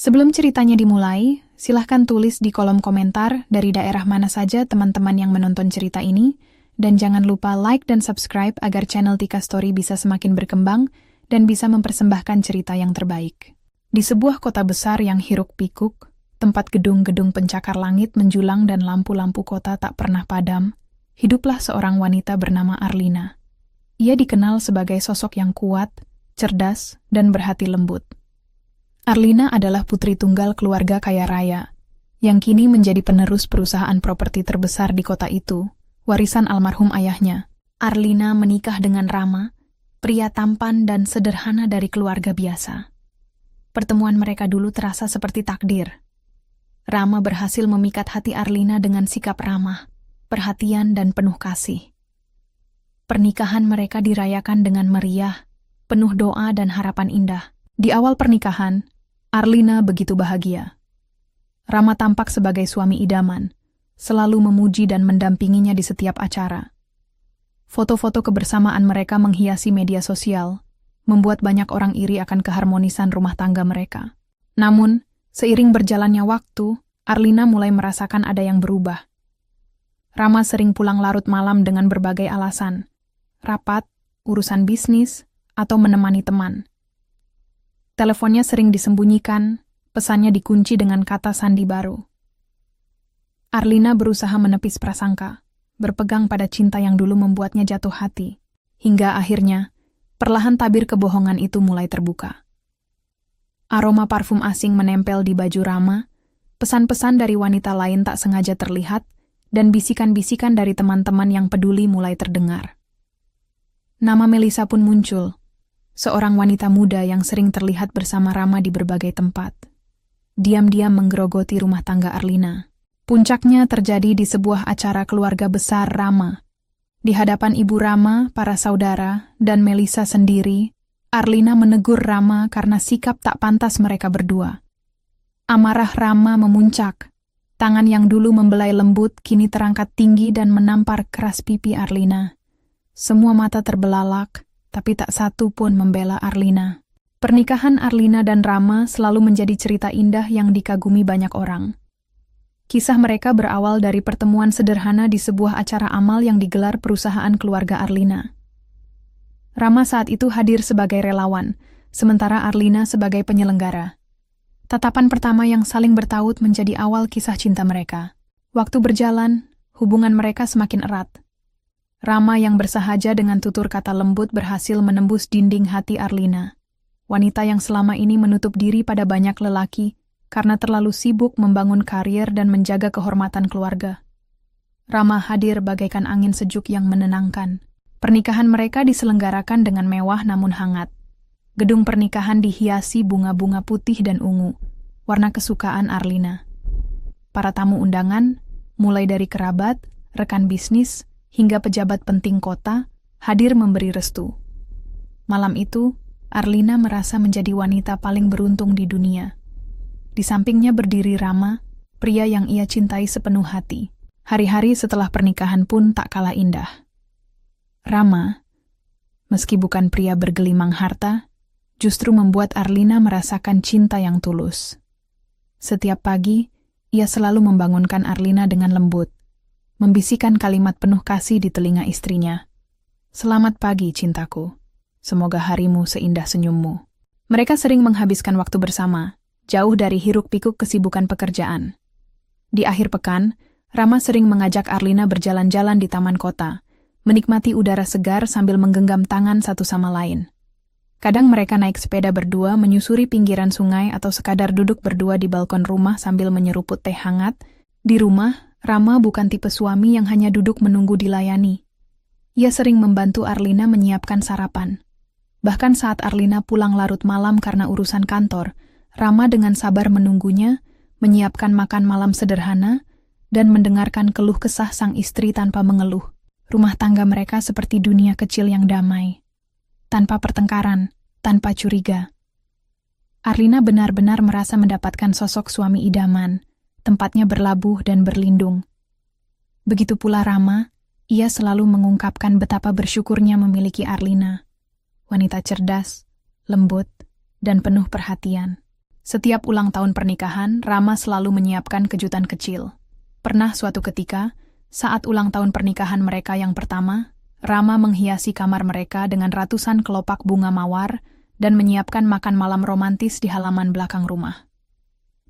Sebelum ceritanya dimulai, silahkan tulis di kolom komentar dari daerah mana saja teman-teman yang menonton cerita ini, dan jangan lupa like dan subscribe agar channel Tika Story bisa semakin berkembang dan bisa mempersembahkan cerita yang terbaik. Di sebuah kota besar yang hiruk-pikuk, tempat gedung-gedung pencakar langit menjulang dan lampu-lampu kota tak pernah padam, hiduplah seorang wanita bernama Arlina. Ia dikenal sebagai sosok yang kuat, cerdas, dan berhati lembut. Arlina adalah putri tunggal keluarga kaya raya, yang kini menjadi penerus perusahaan properti terbesar di kota itu, warisan almarhum ayahnya. Arlina menikah dengan Rama, pria tampan dan sederhana dari keluarga biasa. Pertemuan mereka dulu terasa seperti takdir. Rama berhasil memikat hati Arlina dengan sikap ramah, perhatian dan penuh kasih. Pernikahan mereka dirayakan dengan meriah, penuh doa dan harapan indah. Di awal pernikahan, Arlina begitu bahagia. Rama tampak sebagai suami idaman, selalu memuji dan mendampinginya di setiap acara. Foto-foto kebersamaan mereka menghiasi media sosial, membuat banyak orang iri akan keharmonisan rumah tangga mereka. Namun, seiring berjalannya waktu, Arlina mulai merasakan ada yang berubah. Rama sering pulang larut malam dengan berbagai alasan, rapat, urusan bisnis, atau menemani teman. Teleponnya sering disembunyikan, pesannya dikunci dengan kata sandi baru. Arlina berusaha menepis prasangka, berpegang pada cinta yang dulu membuatnya jatuh hati, hingga akhirnya, perlahan tabir kebohongan itu mulai terbuka. Aroma parfum asing menempel di baju Rama, pesan-pesan dari wanita lain tak sengaja terlihat, dan bisikan-bisikan dari teman-teman yang peduli mulai terdengar. Nama Melisa pun muncul, seorang wanita muda yang sering terlihat bersama Rama di berbagai tempat. Diam-diam menggerogoti rumah tangga Arlina. Puncaknya terjadi di sebuah acara keluarga besar Rama. Di hadapan ibu Rama, para saudara, dan Melisa sendiri, Arlina menegur Rama karena sikap tak pantas mereka berdua. Amarah Rama memuncak. Tangan yang dulu membelai lembut kini terangkat tinggi dan menampar keras pipi Arlina. Semua mata terbelalak, tapi tak satu pun membela Arlina. Pernikahan Arlina dan Rama selalu menjadi cerita indah yang dikagumi banyak orang. Kisah mereka berawal dari pertemuan sederhana di sebuah acara amal yang digelar perusahaan keluarga Arlina. Rama saat itu hadir sebagai relawan, sementara Arlina sebagai penyelenggara. Tatapan pertama yang saling bertaut menjadi awal kisah cinta mereka. Waktu berjalan, hubungan mereka semakin erat. Rama yang bersahaja dengan tutur kata lembut berhasil menembus dinding hati Arlina. Wanita yang selama ini menutup diri pada banyak lelaki karena terlalu sibuk membangun karier dan menjaga kehormatan keluarga. Rama hadir bagaikan angin sejuk yang menenangkan. Pernikahan mereka diselenggarakan dengan mewah namun hangat. Gedung pernikahan dihiasi bunga-bunga putih dan ungu, warna kesukaan Arlina. Para tamu undangan, mulai dari kerabat, rekan bisnis, hingga pejabat penting kota, hadir memberi restu. Malam itu, Arlina merasa menjadi wanita paling beruntung di dunia. Di sampingnya berdiri Rama, pria yang ia cintai sepenuh hati. Hari-hari setelah pernikahan pun tak kalah indah. Rama, meski bukan pria bergelimang harta, justru membuat Arlina merasakan cinta yang tulus. Setiap pagi, ia selalu membangunkan Arlina dengan lembut, membisikkan kalimat penuh kasih di telinga istrinya. Selamat pagi, cintaku. Semoga harimu seindah senyummu. Mereka sering menghabiskan waktu bersama, jauh dari hiruk-pikuk kesibukan pekerjaan. Di akhir pekan, Rama sering mengajak Arlina berjalan-jalan di taman kota, menikmati udara segar sambil menggenggam tangan satu sama lain. Kadang mereka naik sepeda berdua menyusuri pinggiran sungai atau sekadar duduk berdua di balkon rumah sambil menyeruput teh hangat. Di rumah, Rama bukan tipe suami yang hanya duduk menunggu dilayani. Ia sering membantu Arlina menyiapkan sarapan. Bahkan saat Arlina pulang larut malam karena urusan kantor, Rama dengan sabar menunggunya, menyiapkan makan malam sederhana, dan mendengarkan keluh kesah sang istri tanpa mengeluh. Rumah tangga mereka seperti dunia kecil yang damai. Tanpa pertengkaran, tanpa curiga. Arlina benar-benar merasa mendapatkan sosok suami idaman, tempatnya berlabuh dan berlindung. Begitu pula Rama, ia selalu mengungkapkan betapa bersyukurnya memiliki Arlina, wanita cerdas, lembut, dan penuh perhatian. Setiap ulang tahun pernikahan, Rama selalu menyiapkan kejutan kecil. Pernah suatu ketika, saat ulang tahun pernikahan mereka yang pertama, Rama menghiasi kamar mereka dengan ratusan kelopak bunga mawar dan menyiapkan makan malam romantis di halaman belakang rumah.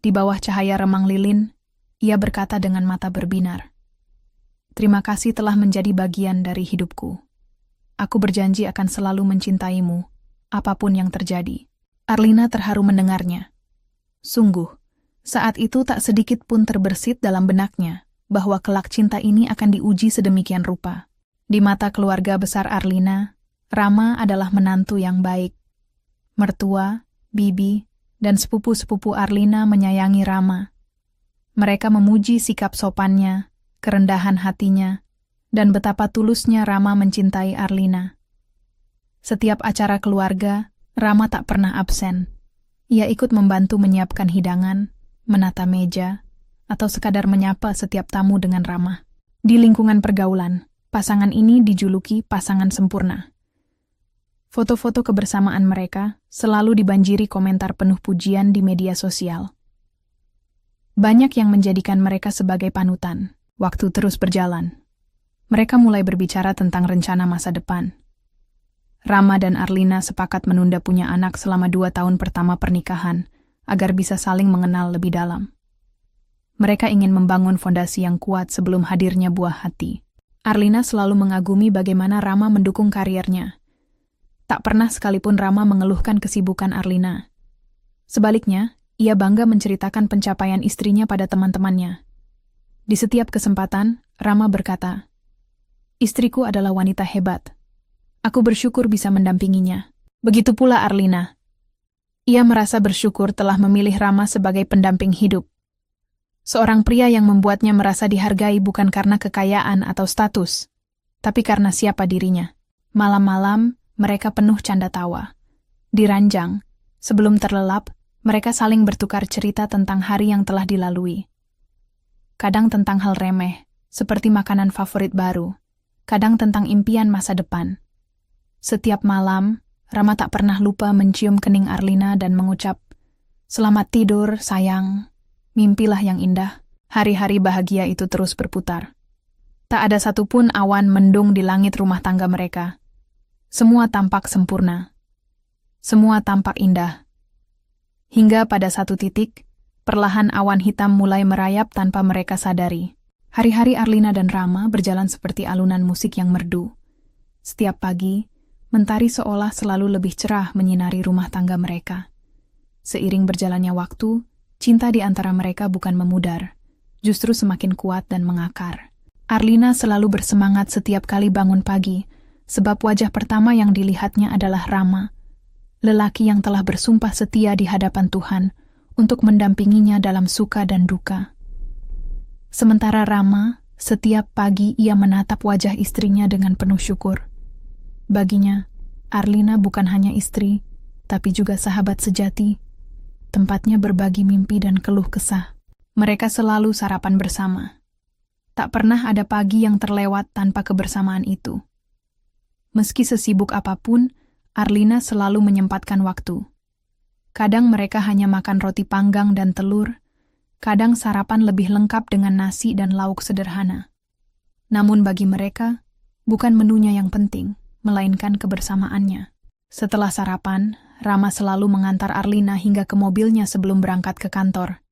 Di bawah cahaya remang lilin, ia berkata dengan mata berbinar, "Terima kasih telah menjadi bagian dari hidupku. Aku berjanji akan selalu mencintaimu, apapun yang terjadi." Arlina terharu mendengarnya. Sungguh, saat itu tak sedikit pun terbersit dalam benaknya bahwa kelak cinta ini akan diuji sedemikian rupa. Di mata keluarga besar Arlina, Rama adalah menantu yang baik. Mertua, bibi, dan sepupu-sepupu Arlina menyayangi Rama. Mereka memuji sikap sopannya, kerendahan hatinya, dan betapa tulusnya Rama mencintai Arlina. Setiap acara keluarga, Rama tak pernah absen. Ia ikut membantu menyiapkan hidangan, menata meja, atau sekadar menyapa setiap tamu dengan ramah. Di lingkungan pergaulan, pasangan ini dijuluki pasangan sempurna. Foto-foto kebersamaan mereka selalu dibanjiri komentar penuh pujian di media sosial. Banyak yang menjadikan mereka sebagai panutan. Waktu terus berjalan. Mereka mulai berbicara tentang rencana masa depan. Rama dan Arlina sepakat menunda punya anak selama 2 tahun pertama pernikahan, agar bisa saling mengenal lebih dalam. Mereka ingin membangun fondasi yang kuat sebelum hadirnya buah hati. Arlina selalu mengagumi bagaimana Rama mendukung karirnya. Tak pernah sekalipun Rama mengeluhkan kesibukan Arlina. Sebaliknya, ia bangga menceritakan pencapaian istrinya pada teman-temannya. Di setiap kesempatan, Rama berkata, "Istriku adalah wanita hebat. Aku bersyukur bisa mendampinginya." Begitu pula Arlina. Ia merasa bersyukur telah memilih Rama sebagai pendamping hidup. Seorang pria yang membuatnya merasa dihargai bukan karena kekayaan atau status, tapi karena siapa dirinya. Malam-malam, mereka penuh canda tawa. Di ranjang, sebelum terlelap, mereka saling bertukar cerita tentang hari yang telah dilalui. Kadang tentang hal remeh, seperti makanan favorit baru. Kadang tentang impian masa depan. Setiap malam, Rama tak pernah lupa mencium kening Arlina dan mengucap, "Selamat tidur, sayang. Mimpilah yang indah." Hari-hari bahagia itu terus berputar. Tak ada satupun awan mendung di langit rumah tangga mereka. Semua tampak sempurna. Semua tampak indah. Hingga pada satu titik, perlahan awan hitam mulai merayap tanpa mereka sadari. Hari-hari Arlina dan Rama berjalan seperti alunan musik yang merdu. Setiap pagi, mentari seolah selalu lebih cerah menyinari rumah tangga mereka. Seiring berjalannya waktu, cinta di antara mereka bukan memudar, justru semakin kuat dan mengakar. Arlina selalu bersemangat setiap kali bangun pagi, sebab wajah pertama yang dilihatnya adalah Rama, lelaki yang telah bersumpah setia di hadapan Tuhan untuk mendampinginya dalam suka dan duka. Sementara Rama, setiap pagi ia menatap wajah istrinya dengan penuh syukur. Baginya, Arlina bukan hanya istri, tapi juga sahabat sejati, tempatnya berbagi mimpi dan keluh kesah. Mereka selalu sarapan bersama. Tak pernah ada pagi yang terlewat tanpa kebersamaan itu. Meski sesibuk apapun, Arlina selalu menyempatkan waktu. Kadang mereka hanya makan roti panggang dan telur, kadang sarapan lebih lengkap dengan nasi dan lauk sederhana. Namun bagi mereka, bukan menunya yang penting, melainkan kebersamaannya. Setelah sarapan, Rama selalu mengantar Arlina hingga ke mobilnya sebelum berangkat ke kantor.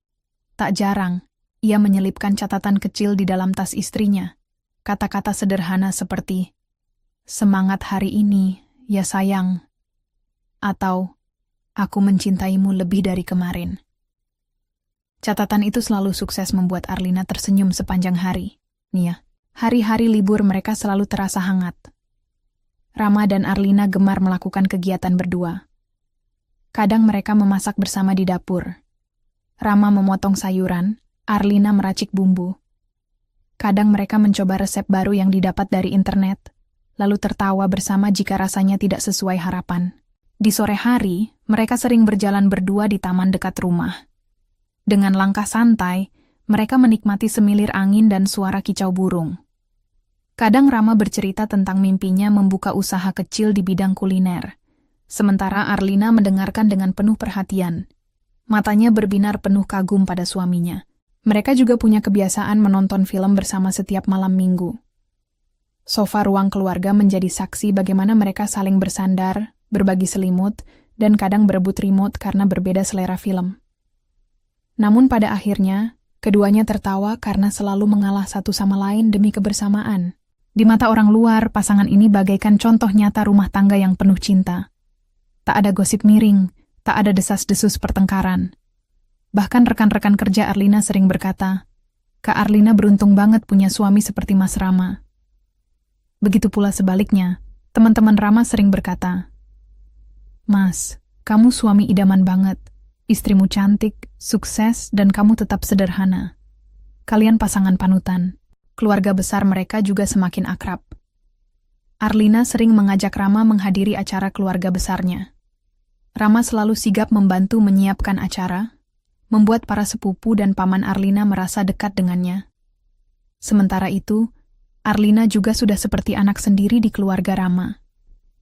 Tak jarang, ia menyelipkan catatan kecil di dalam tas istrinya. Kata-kata sederhana seperti, "Semangat hari ini, ya sayang," atau "Aku mencintaimu lebih dari kemarin." Catatan itu selalu sukses membuat Arlina tersenyum sepanjang hari. Nia, hari-hari libur mereka selalu terasa hangat. Rama dan Arlina gemar melakukan kegiatan berdua. Kadang mereka memasak bersama di dapur. Rama memotong sayuran, Arlina meracik bumbu. Kadang mereka mencoba resep baru yang didapat dari internet, lalu tertawa bersama jika rasanya tidak sesuai harapan. Di sore hari, mereka sering berjalan berdua di taman dekat rumah. Dengan langkah santai, mereka menikmati semilir angin dan suara kicau burung. Kadang Rama bercerita tentang mimpinya membuka usaha kecil di bidang kuliner, sementara Arlina mendengarkan dengan penuh perhatian. Matanya berbinar penuh kagum pada suaminya. Mereka juga punya kebiasaan menonton film bersama setiap malam minggu. Sofa ruang keluarga menjadi saksi bagaimana mereka saling bersandar, berbagi selimut, dan kadang berebut remote karena berbeda selera film. Namun pada akhirnya, keduanya tertawa karena selalu mengalah satu sama lain demi kebersamaan. Di mata orang luar, pasangan ini bagaikan contoh nyata rumah tangga yang penuh cinta. Tak ada gosip miring, tak ada desas-desus pertengkaran. Bahkan rekan-rekan kerja Arlina sering berkata, Kak Arlina beruntung banget punya suami seperti Mas Rama. Begitu pula sebaliknya, teman-teman Rama sering berkata, Mas, kamu suami idaman banget. Istrimu cantik, sukses, dan kamu tetap sederhana. Kalian pasangan panutan. Keluarga besar mereka juga semakin akrab. Arlina sering mengajak Rama menghadiri acara keluarga besarnya. Rama selalu sigap membantu menyiapkan acara, membuat para sepupu dan paman Arlina merasa dekat dengannya. Sementara itu, Arlina juga sudah seperti anak sendiri di keluarga Rama.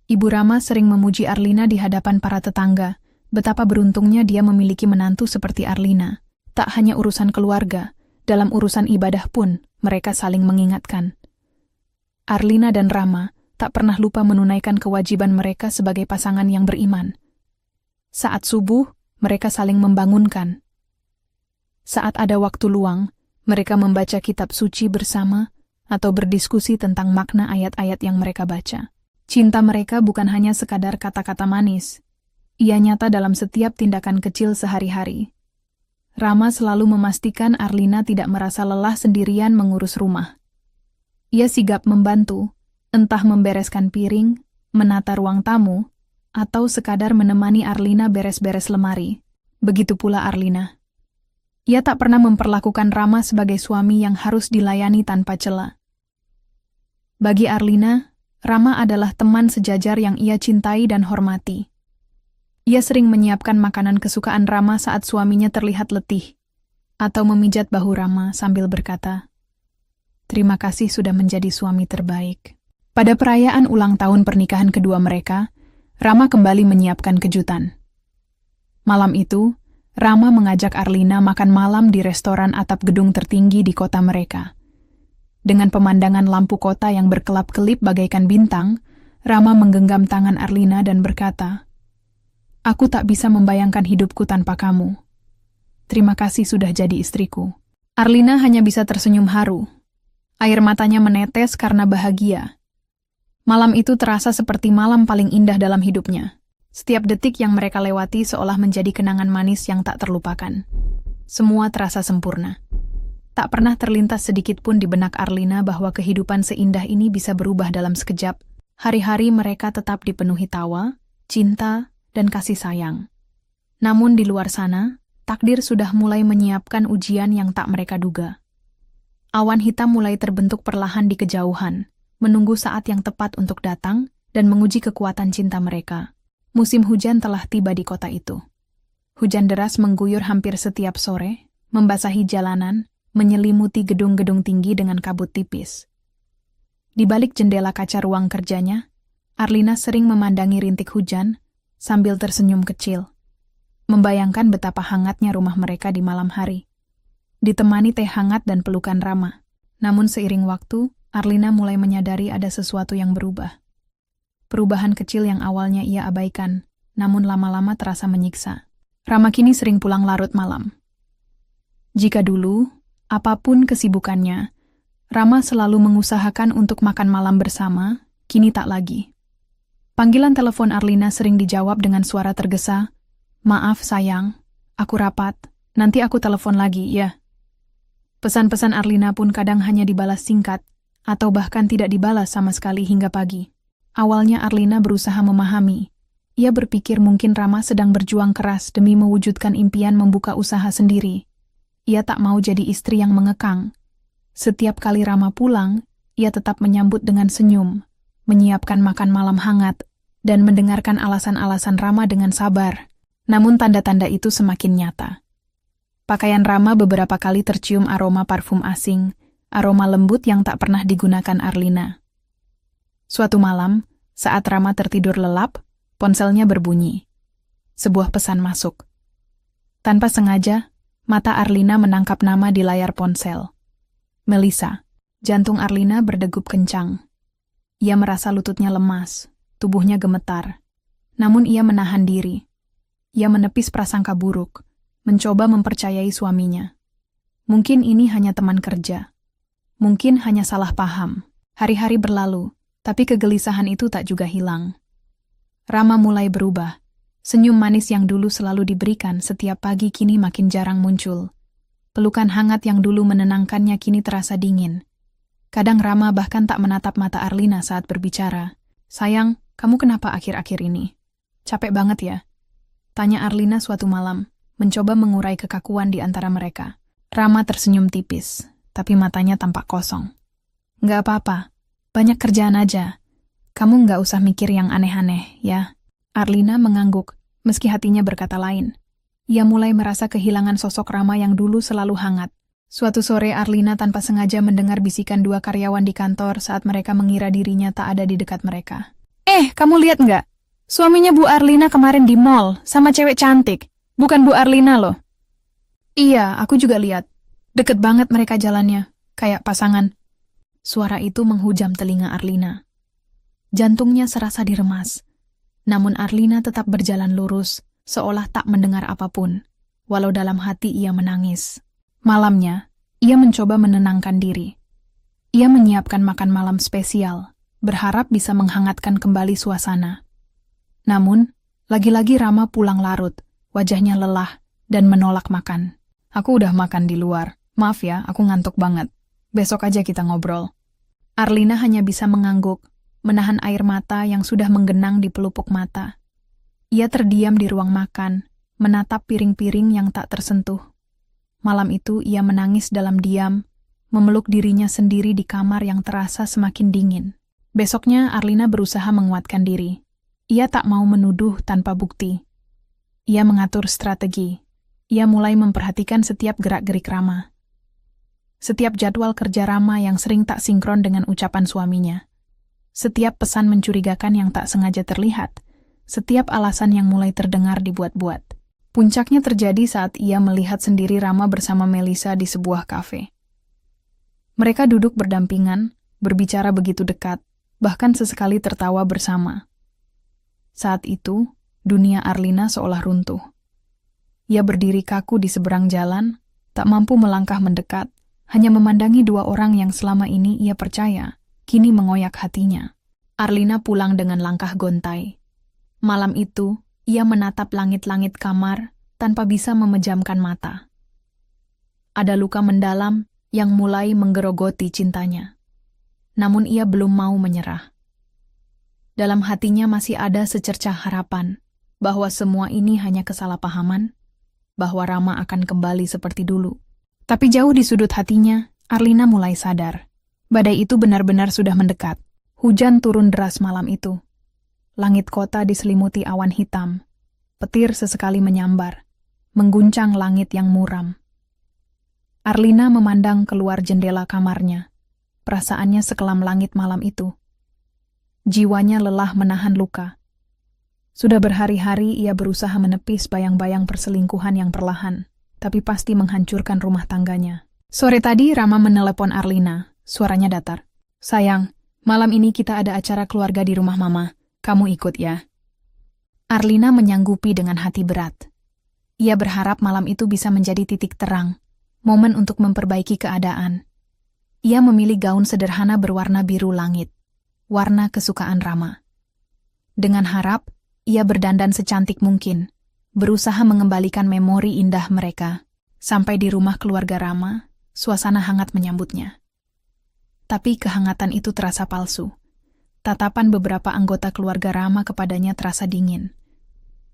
Ibu Rama sering memuji Arlina di hadapan para tetangga, betapa beruntungnya dia memiliki menantu seperti Arlina. Tak hanya urusan keluarga, dalam urusan ibadah pun, mereka saling mengingatkan. Arlina dan Rama tak pernah lupa menunaikan kewajiban mereka sebagai pasangan yang beriman. Saat subuh, mereka saling membangunkan. Saat ada waktu luang, mereka membaca kitab suci bersama, atau berdiskusi tentang makna ayat-ayat yang mereka baca. Cinta mereka bukan hanya sekadar kata-kata manis. Ia nyata dalam setiap tindakan kecil sehari-hari. Rama selalu memastikan Arlina tidak merasa lelah sendirian mengurus rumah. Ia sigap membantu, entah membereskan piring, menata ruang tamu, atau sekadar menemani Arlina beres-beres lemari. Begitu pula Arlina. Ia tak pernah memperlakukan Rama sebagai suami yang harus dilayani tanpa cela. Bagi Arlina, Rama adalah teman sejajar yang ia cintai dan hormati. Ia sering menyiapkan makanan kesukaan Rama saat suaminya terlihat letih, atau memijat bahu Rama sambil berkata, "Terima kasih sudah menjadi suami terbaik." Pada perayaan ulang tahun pernikahan kedua mereka, Rama kembali menyiapkan kejutan. Malam itu, Rama mengajak Arlina makan malam di restoran atap gedung tertinggi di kota mereka. Dengan pemandangan lampu kota yang berkelap-kelip bagaikan bintang, Rama menggenggam tangan Arlina dan berkata, "Aku tak bisa membayangkan hidupku tanpa kamu. Terima kasih sudah jadi istriku." Arlina hanya bisa tersenyum haru. Air matanya menetes karena bahagia. Malam itu terasa seperti malam paling indah dalam hidupnya. Setiap detik yang mereka lewati seolah menjadi kenangan manis yang tak terlupakan. Semua terasa sempurna. Tak pernah terlintas sedikit pun di benak Arlina bahwa kehidupan seindah ini bisa berubah dalam sekejap. Hari-hari mereka tetap dipenuhi tawa, cinta, dan kasih sayang. Namun di luar sana, takdir sudah mulai menyiapkan ujian yang tak mereka duga. Awan hitam mulai terbentuk perlahan di kejauhan, menunggu saat yang tepat untuk datang dan menguji kekuatan cinta mereka. Musim hujan telah tiba di kota itu. Hujan deras mengguyur hampir setiap sore, membasahi jalanan, menyelimuti gedung-gedung tinggi dengan kabut tipis. Di balik jendela kaca ruang kerjanya, Arlina sering memandangi rintik hujan sambil tersenyum kecil, membayangkan betapa hangatnya rumah mereka di malam hari. Ditemani teh hangat dan pelukan Rama. Namun seiring waktu, Arlina mulai menyadari ada sesuatu yang berubah. Perubahan kecil yang awalnya ia abaikan, namun lama-lama terasa menyiksa. Rama kini sering pulang larut malam. Jika dulu, apapun kesibukannya, Rama selalu mengusahakan untuk makan malam bersama, kini tak lagi. Panggilan telepon Arlina sering dijawab dengan suara tergesa, "Maaf sayang, aku rapat, nanti aku telepon lagi, ya." Pesan-pesan Arlina pun kadang hanya dibalas singkat, atau bahkan tidak dibalas sama sekali hingga pagi. Awalnya Arlina berusaha memahami. Ia berpikir mungkin Rama sedang berjuang keras demi mewujudkan impian membuka usaha sendiri. Ia tak mau jadi istri yang mengekang. Setiap kali Rama pulang, ia tetap menyambut dengan senyum, menyiapkan makan malam hangat, dan mendengarkan alasan-alasan Rama dengan sabar. Namun tanda-tanda itu semakin nyata. Pakaian Rama beberapa kali tercium aroma parfum asing, aroma lembut yang tak pernah digunakan Arlina. Suatu malam, saat Rama tertidur lelap, ponselnya berbunyi. Sebuah pesan masuk. Tanpa sengaja, mata Arlina menangkap nama di layar ponsel. Melisa. Jantung Arlina berdegup kencang. Ia merasa lututnya lemas, tubuhnya gemetar. Namun ia menahan diri. Ia menepis prasangka buruk, mencoba mempercayai suaminya. Mungkin ini hanya teman kerja. Mungkin hanya salah paham. Hari-hari berlalu, tapi kegelisahan itu tak juga hilang. Rama mulai berubah. Senyum manis yang dulu selalu diberikan setiap pagi kini makin jarang muncul. Pelukan hangat yang dulu menenangkannya kini terasa dingin. Kadang Rama bahkan tak menatap mata Arlina saat berbicara. "Sayang, kamu kenapa akhir-akhir ini? Capek banget ya?" Tanya Arlina suatu malam, mencoba mengurai kekakuan di antara mereka. Rama tersenyum tipis, tapi matanya tampak kosong. "Nggak apa-apa, banyak kerjaan aja. Kamu nggak usah mikir yang aneh-aneh, ya." Arlina mengangguk, meski hatinya berkata lain. Ia mulai merasa kehilangan sosok Rama yang dulu selalu hangat. Suatu sore Arlina tanpa sengaja mendengar bisikan dua karyawan di kantor saat mereka mengira dirinya tak ada di dekat mereka. Kamu lihat nggak? Suaminya Bu Arlina kemarin di mall sama cewek cantik. Bukan Bu Arlina loh." "Iya, aku juga lihat. Deket banget mereka jalannya, kayak pasangan." Suara itu menghujam telinga Arlina. Jantungnya serasa diremas. Namun Arlina tetap berjalan lurus, seolah tak mendengar apapun, walau dalam hati ia menangis. Malamnya, ia mencoba menenangkan diri. Ia menyiapkan makan malam spesial, berharap bisa menghangatkan kembali suasana. Namun, lagi-lagi Rama pulang larut, wajahnya lelah, dan menolak makan. "Aku udah makan di luar. Maaf ya, aku ngantuk banget. Besok aja kita ngobrol." Arlina hanya bisa mengangguk, menahan air mata yang sudah menggenang di pelupuk mata. Ia terdiam di ruang makan, menatap piring-piring yang tak tersentuh. Malam itu ia menangis dalam diam, memeluk dirinya sendiri di kamar yang terasa semakin dingin. Besoknya Arlina berusaha menguatkan diri. Ia tak mau menuduh tanpa bukti. Ia mengatur strategi. Ia mulai memperhatikan setiap gerak-gerik Rama. Setiap jadwal kerja Rama yang sering tak sinkron dengan ucapan suaminya. Setiap pesan mencurigakan yang tak sengaja terlihat. Setiap alasan yang mulai terdengar dibuat-buat. Puncaknya terjadi saat ia melihat sendiri Rama bersama Melisa di sebuah kafe. Mereka duduk berdampingan, berbicara begitu dekat, bahkan sesekali tertawa bersama. Saat itu, dunia Arlina seolah runtuh. Ia berdiri kaku di seberang jalan, tak mampu melangkah mendekat, hanya memandangi dua orang yang selama ini ia percaya, kini mengoyak hatinya. Arlina pulang dengan langkah gontai. Malam itu, ia menatap langit-langit kamar tanpa bisa memejamkan mata. Ada luka mendalam yang mulai menggerogoti cintanya. Namun ia belum mau menyerah. Dalam hatinya masih ada secercah harapan bahwa semua ini hanya kesalahpahaman, bahwa Rama akan kembali seperti dulu. Tapi jauh di sudut hatinya, Arlina mulai sadar. Badai itu benar-benar sudah mendekat. Hujan turun deras malam itu. Langit kota diselimuti awan hitam. Petir sesekali menyambar, mengguncang langit yang muram. Arlina memandang keluar jendela kamarnya. Perasaannya sekelam langit malam itu. Jiwanya lelah menahan luka. Sudah berhari-hari ia berusaha menepis bayang-bayang perselingkuhan yang perlahan, tapi pasti menghancurkan rumah tangganya. Sore tadi Rama menelepon Arlina, suaranya datar. "Sayang, malam ini kita ada acara keluarga di rumah Mama. Kamu ikut ya." Arlina menyanggupi dengan hati berat. Ia berharap malam itu bisa menjadi titik terang, momen untuk memperbaiki keadaan. Ia memilih gaun sederhana berwarna biru langit, warna kesukaan Rama. Dengan harap, ia berdandan secantik mungkin, berusaha mengembalikan memori indah mereka. Sampai di rumah keluarga Rama, suasana hangat menyambutnya. Tapi kehangatan itu terasa palsu. Tatapan beberapa anggota keluarga Rama kepadanya terasa dingin.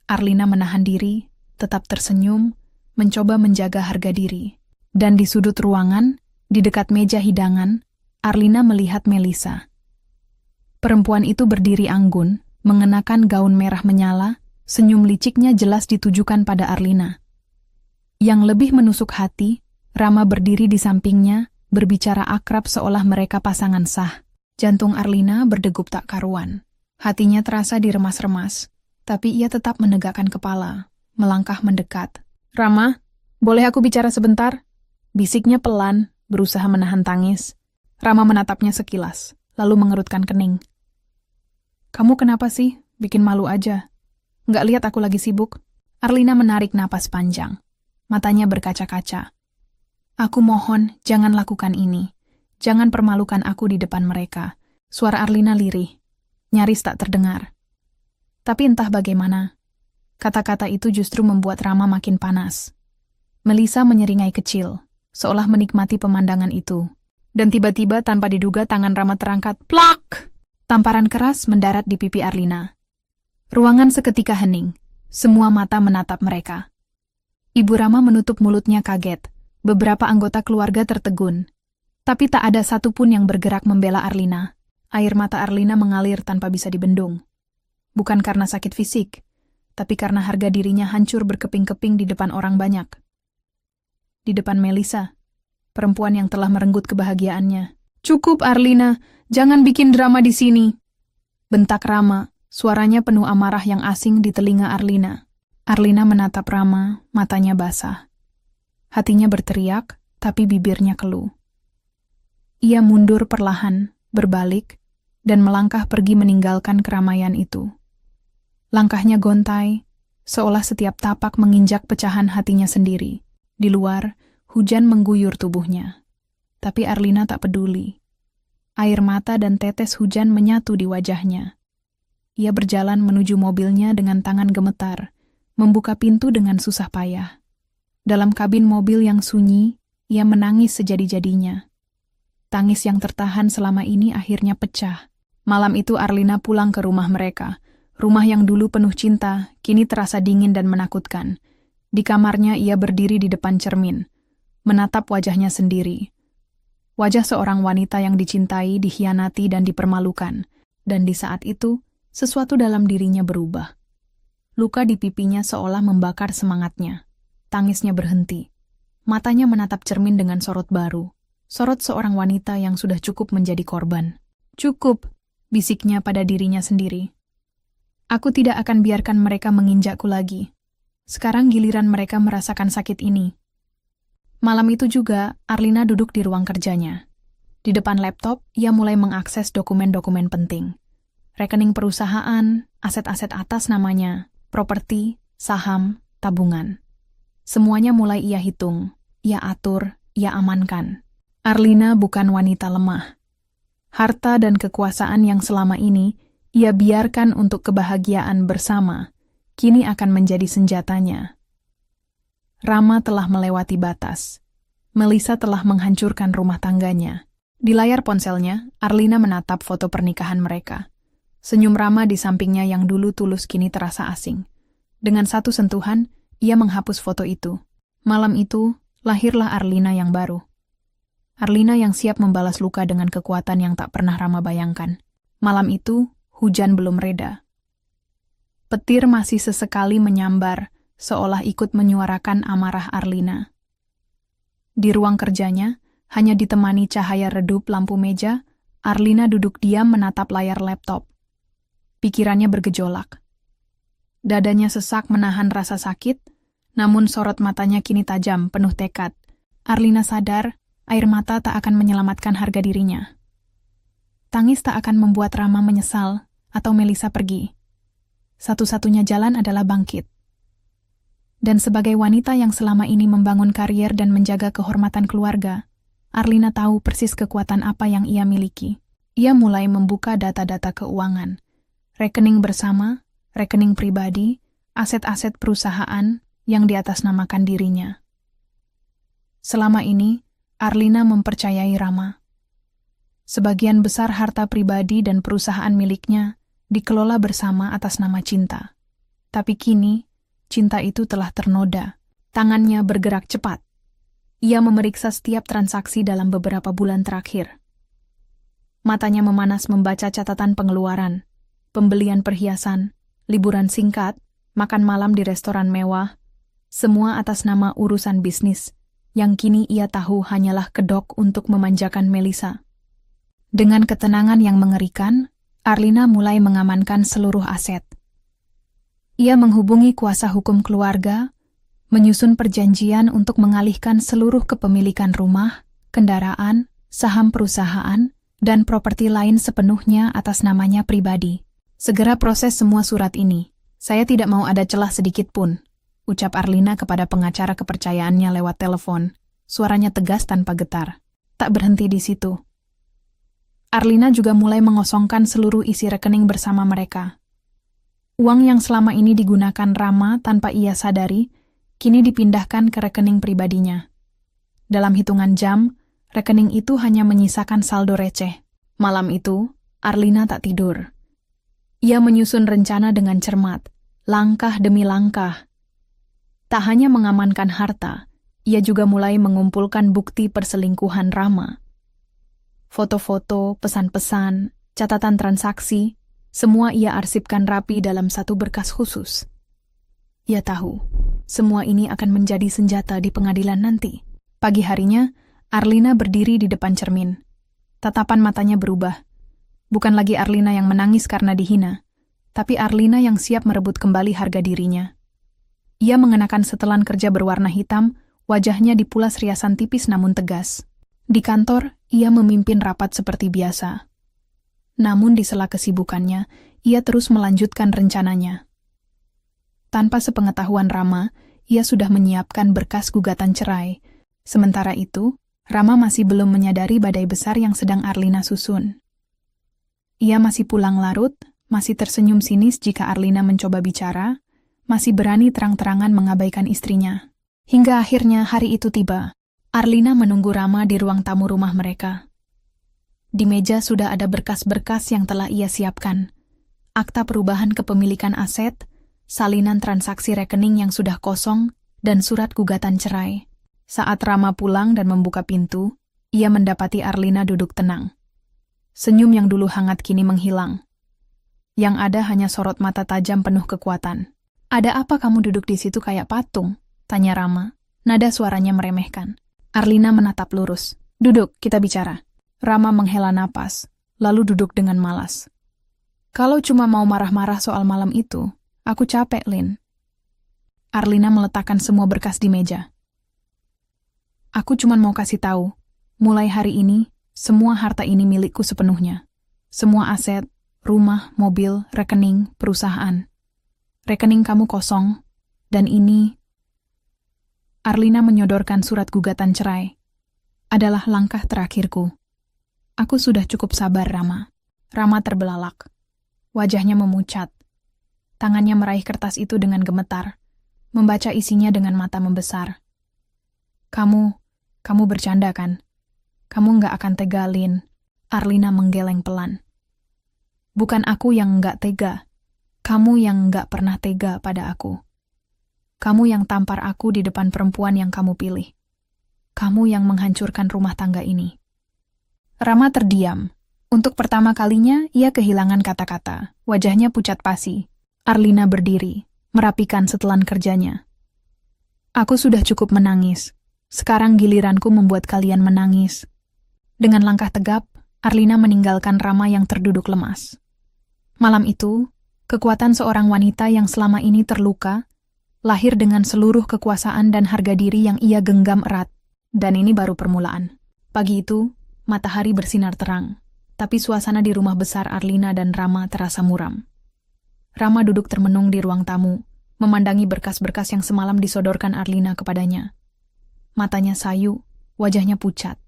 Arlina menahan diri, tetap tersenyum, mencoba menjaga harga diri. Dan di sudut ruangan, di dekat meja hidangan, Arlina melihat Melisa. Perempuan itu berdiri anggun, mengenakan gaun merah menyala, senyum liciknya jelas ditujukan pada Arlina. Yang lebih menusuk hati, Rama berdiri di sampingnya, berbicara akrab seolah mereka pasangan sah. Jantung Arlina berdegup tak karuan. Hatinya terasa diremas-remas, tapi ia tetap menegakkan kepala, melangkah mendekat. Rama, boleh aku bicara sebentar? Bisiknya pelan, berusaha menahan tangis. Rama menatapnya sekilas, lalu mengerutkan kening. Kamu kenapa sih? Bikin malu aja. Nggak lihat aku lagi sibuk? Arlina menarik napas panjang. Matanya berkaca-kaca. Aku mohon, jangan lakukan ini. Jangan permalukan aku di depan mereka. Suara Arlina lirih. Nyaris tak terdengar. Tapi entah bagaimana, kata-kata itu justru membuat Rama makin panas. Melisa menyeringai kecil, seolah menikmati pemandangan itu. Dan tiba-tiba tanpa diduga tangan Rama terangkat. Plak! Tamparan keras mendarat di pipi Arlina. Ruangan seketika hening. Semua mata menatap mereka. Ibu Rama menutup mulutnya kaget. Beberapa anggota keluarga tertegun. Tapi tak ada satupun yang bergerak membela Arlina. Air mata Arlina mengalir tanpa bisa dibendung. Bukan karena sakit fisik, tapi karena harga dirinya hancur berkeping-keping di depan orang banyak. Di depan Melisa, perempuan yang telah merenggut kebahagiaannya. Cukup Arlina, jangan bikin drama di sini. Bentak Rama, suaranya penuh amarah yang asing di telinga Arlina. Arlina menatap Rama, matanya basah. Hatinya berteriak, tapi bibirnya keluh. Ia mundur perlahan, berbalik, dan melangkah pergi meninggalkan keramaian itu. Langkahnya gontai, seolah setiap tapak menginjak pecahan hatinya sendiri. Di luar, hujan mengguyur tubuhnya. Tapi Arlina tak peduli. Air mata dan tetes hujan menyatu di wajahnya. Ia berjalan menuju mobilnya dengan tangan gemetar, membuka pintu dengan susah payah. Dalam kabin mobil yang sunyi, ia menangis sejadi-jadinya. Tangis yang tertahan selama ini akhirnya pecah. Malam itu Arlina pulang ke rumah mereka. Rumah yang dulu penuh cinta, kini terasa dingin dan menakutkan. Di kamarnya ia berdiri di depan cermin, menatap wajahnya sendiri. Wajah seorang wanita yang dicintai, dikhianati, dan dipermalukan. Dan di saat itu, sesuatu dalam dirinya berubah. Luka di pipinya seolah membakar semangatnya. Tangisnya berhenti. Matanya menatap cermin dengan sorot baru. Sorot seorang wanita yang sudah cukup menjadi korban. Cukup, bisiknya pada dirinya sendiri. Aku tidak akan biarkan mereka menginjakku lagi. Sekarang giliran mereka merasakan sakit ini. Malam itu juga, Arlina duduk di ruang kerjanya. Di depan laptop, ia mulai mengakses dokumen-dokumen penting. Rekening perusahaan, aset-aset atas namanya, properti, saham, tabungan. Semuanya mulai ia hitung, ia atur, ia amankan. Arlina bukan wanita lemah. Harta dan kekuasaan yang selama ini ia biarkan untuk kebahagiaan bersama, kini akan menjadi senjatanya. Rama telah melewati batas. Melisa telah menghancurkan rumah tangganya. Di layar ponselnya, Arlina menatap foto pernikahan mereka. Senyum Rama di sampingnya yang dulu tulus kini terasa asing. Dengan satu sentuhan, ia menghapus foto itu. Malam itu, lahirlah Arlina yang baru. Arlina yang siap membalas luka dengan kekuatan yang tak pernah Rama bayangkan. Malam itu, hujan belum reda. Petir masih sesekali menyambar, seolah ikut menyuarakan amarah Arlina. Di ruang kerjanya, hanya ditemani cahaya redup lampu meja, Arlina duduk diam menatap layar laptop. Pikirannya bergejolak. Dadanya sesak menahan rasa sakit, namun sorot matanya kini tajam, penuh tekad. Arlina sadar, air mata tak akan menyelamatkan harga dirinya. Tangis tak akan membuat Rama menyesal atau Melisa pergi. Satu-satunya jalan adalah bangkit. Dan sebagai wanita yang selama ini membangun karier dan menjaga kehormatan keluarga, Arlina tahu persis kekuatan apa yang ia miliki. Ia mulai membuka data-data keuangan, rekening bersama, rekening pribadi, aset-aset perusahaan yang diatasnamakan dirinya. Selama ini, Arlina mempercayai Rama. Sebagian besar harta pribadi dan perusahaan miliknya dikelola bersama atas nama cinta. Tapi kini, cinta itu telah ternoda. Tangannya bergerak cepat. Ia memeriksa setiap transaksi dalam beberapa bulan terakhir. Matanya memanas membaca catatan pengeluaran, pembelian perhiasan, liburan singkat, makan malam di restoran mewah, semua atas nama urusan bisnis, yang kini ia tahu hanyalah kedok untuk memanjakan Melisa. Dengan ketenangan yang mengerikan, Arlina mulai mengamankan seluruh aset. Ia menghubungi kuasa hukum keluarga, menyusun perjanjian untuk mengalihkan seluruh kepemilikan rumah, kendaraan, saham perusahaan, dan properti lain sepenuhnya atas namanya pribadi. Segera proses semua surat ini. Saya tidak mau ada celah sedikit pun, ucap Arlina kepada pengacara kepercayaannya lewat telepon. Suaranya tegas tanpa getar. Tak berhenti di situ. Arlina juga mulai mengosongkan seluruh isi rekening bersama mereka. Uang yang selama ini digunakan Rama tanpa ia sadari, kini dipindahkan ke rekening pribadinya. Dalam hitungan jam, rekening itu hanya menyisakan saldo receh. Malam itu, Arlina tak tidur. Ia menyusun rencana dengan cermat, langkah demi langkah. Tak hanya mengamankan harta, ia juga mulai mengumpulkan bukti perselingkuhan Rama. Foto-foto, pesan-pesan, catatan transaksi, semua ia arsipkan rapi dalam satu berkas khusus. Ia tahu, semua ini akan menjadi senjata di pengadilan nanti. Pagi harinya, Arlina berdiri di depan cermin. Tatapan matanya berubah. Bukan lagi Arlina yang menangis karena dihina, tapi Arlina yang siap merebut kembali harga dirinya. Ia mengenakan setelan kerja berwarna hitam, wajahnya dipulas riasan tipis namun tegas. Di kantor, ia memimpin rapat seperti biasa. Namun di sela kesibukannya, ia terus melanjutkan rencananya. Tanpa sepengetahuan Rama, ia sudah menyiapkan berkas gugatan cerai. Sementara itu, Rama masih belum menyadari badai besar yang sedang Arlina susun. Ia masih pulang larut, masih tersenyum sinis jika Arlina mencoba bicara, masih berani terang-terangan mengabaikan istrinya. Hingga akhirnya hari itu tiba. Arlina menunggu Rama di ruang tamu rumah mereka. Di meja sudah ada berkas-berkas yang telah ia siapkan. Akta perubahan kepemilikan aset, salinan transaksi rekening yang sudah kosong, dan surat gugatan cerai. Saat Rama pulang dan membuka pintu, ia mendapati Arlina duduk tenang. Senyum yang dulu hangat kini menghilang. Yang ada hanya sorot mata tajam penuh kekuatan. "Ada apa kamu duduk di situ kayak patung?" tanya Rama. Nada suaranya meremehkan. Arlina menatap lurus. "Duduk, kita bicara." Rama menghela napas, lalu duduk dengan malas. "Kalau cuma mau marah-marah soal malam itu, aku capek, Lin." Arlina meletakkan semua berkas di meja. "Aku cuma mau kasih tahu, mulai hari ini, semua harta ini milikku sepenuhnya. Semua aset, rumah, mobil, rekening, perusahaan. Rekening kamu kosong, dan ini..." Arlina menyodorkan surat gugatan cerai. "Adalah langkah terakhirku. Aku sudah cukup sabar, Rama." Rama terbelalak. Wajahnya memucat. Tangannya meraih kertas itu dengan gemetar, membaca isinya dengan mata membesar. Kamu bercanda kan? Kamu nggak akan tega, Lin." Arlina menggeleng pelan. "Bukan aku yang nggak tega. Kamu yang nggak pernah tega pada aku. Kamu yang tampar aku di depan perempuan yang kamu pilih. Kamu yang menghancurkan rumah tangga ini." Rama terdiam. Untuk pertama kalinya, ia kehilangan kata-kata. Wajahnya pucat pasi. Arlina berdiri, merapikan setelan kerjanya. "Aku sudah cukup menangis. Sekarang giliranku membuat kalian menangis." Dengan langkah tegap, Arlina meninggalkan Rama yang terduduk lemas. Malam itu, kekuatan seorang wanita yang selama ini terluka, lahir dengan seluruh kekuasaan dan harga diri yang ia genggam erat. Dan ini baru permulaan. Pagi itu, matahari bersinar terang, tapi suasana di rumah besar Arlina dan Rama terasa muram. Rama duduk termenung di ruang tamu, memandangi berkas-berkas yang semalam disodorkan Arlina kepadanya. Matanya sayu, wajahnya pucat.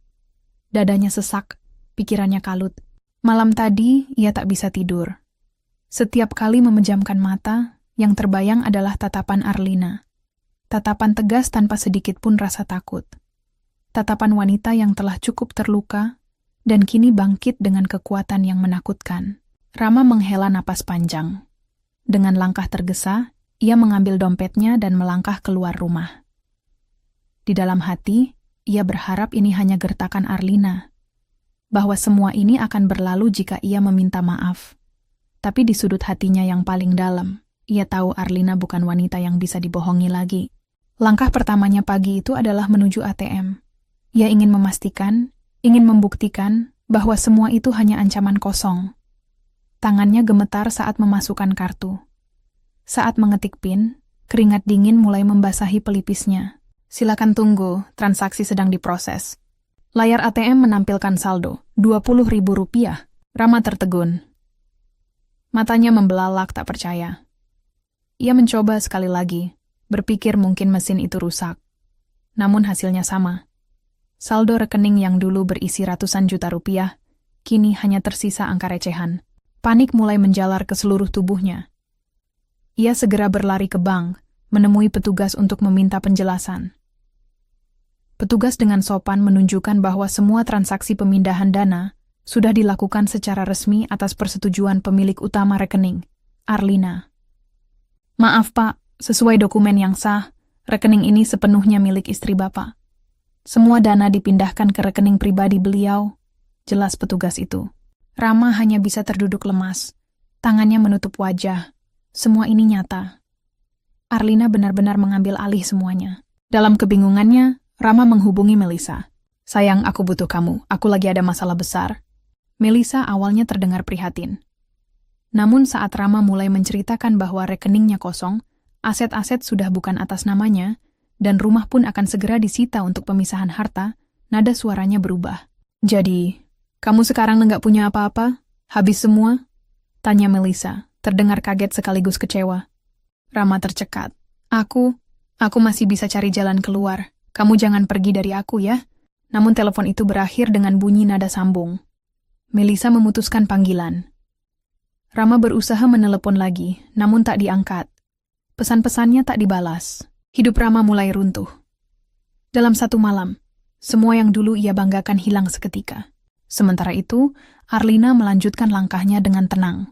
Dadanya sesak, pikirannya kalut. Malam tadi, ia tak bisa tidur. Setiap kali memejamkan mata, yang terbayang adalah tatapan Arlina. Tatapan tegas tanpa sedikit pun rasa takut. Tatapan wanita yang telah cukup terluka, dan kini bangkit dengan kekuatan yang menakutkan. Rama menghela napas panjang. Dengan langkah tergesa, ia mengambil dompetnya dan melangkah keluar rumah. Di dalam hati, ia berharap ini hanya gertakan Arlina, bahwa semua ini akan berlalu jika ia meminta maaf. Tapi di sudut hatinya yang paling dalam, ia tahu Arlina bukan wanita yang bisa dibohongi lagi. Langkah pertamanya pagi itu adalah menuju ATM. Ia ingin memastikan, ingin membuktikan bahwa semua itu hanya ancaman kosong. Tangannya gemetar saat memasukkan kartu. Saat mengetik PIN, Keringat dingin mulai membasahi pelipisnya. Silakan tunggu, transaksi sedang diproses. Layar ATM menampilkan saldo, Rp20.000. Rama tertegun. Matanya membelalak tak percaya. Ia mencoba sekali lagi, berpikir mungkin mesin itu rusak. Namun hasilnya sama. Saldo rekening yang dulu berisi ratusan juta rupiah, kini hanya tersisa angka recehan. Panik mulai menjalar ke seluruh tubuhnya. Ia segera berlari ke bank, menemui petugas untuk meminta penjelasan. Petugas dengan sopan menunjukkan bahwa semua transaksi pemindahan dana sudah dilakukan secara resmi atas persetujuan pemilik utama rekening, Arlina. Maaf Pak, sesuai dokumen yang sah, rekening ini sepenuhnya milik istri Bapak. Semua dana dipindahkan ke rekening pribadi beliau, jelas petugas itu. Rama hanya bisa terduduk lemas, tangannya menutup wajah. Semua ini nyata. Arlina benar-benar mengambil alih semuanya. Dalam kebingungannya, Rama menghubungi Melisa. Sayang, aku butuh kamu, aku lagi ada masalah besar. Melisa awalnya terdengar prihatin. Namun saat Rama mulai menceritakan bahwa rekeningnya kosong, aset-aset sudah bukan atas namanya, dan rumah pun akan segera disita untuk pemisahan harta, nada suaranya berubah. Jadi, kamu sekarang nggak punya apa-apa? Habis semua? Tanya Melisa, terdengar kaget sekaligus kecewa. Rama tercekat. Aku masih bisa cari jalan keluar. Kamu jangan pergi dari aku ya. Namun telepon itu berakhir dengan bunyi nada sambung. Melisa memutuskan panggilan. Rama berusaha menelepon lagi, namun tak diangkat. Pesan-pesannya tak dibalas. Hidup Rama mulai runtuh. Dalam satu malam, semua yang dulu ia banggakan hilang seketika. Sementara itu, Arlina melanjutkan langkahnya dengan tenang.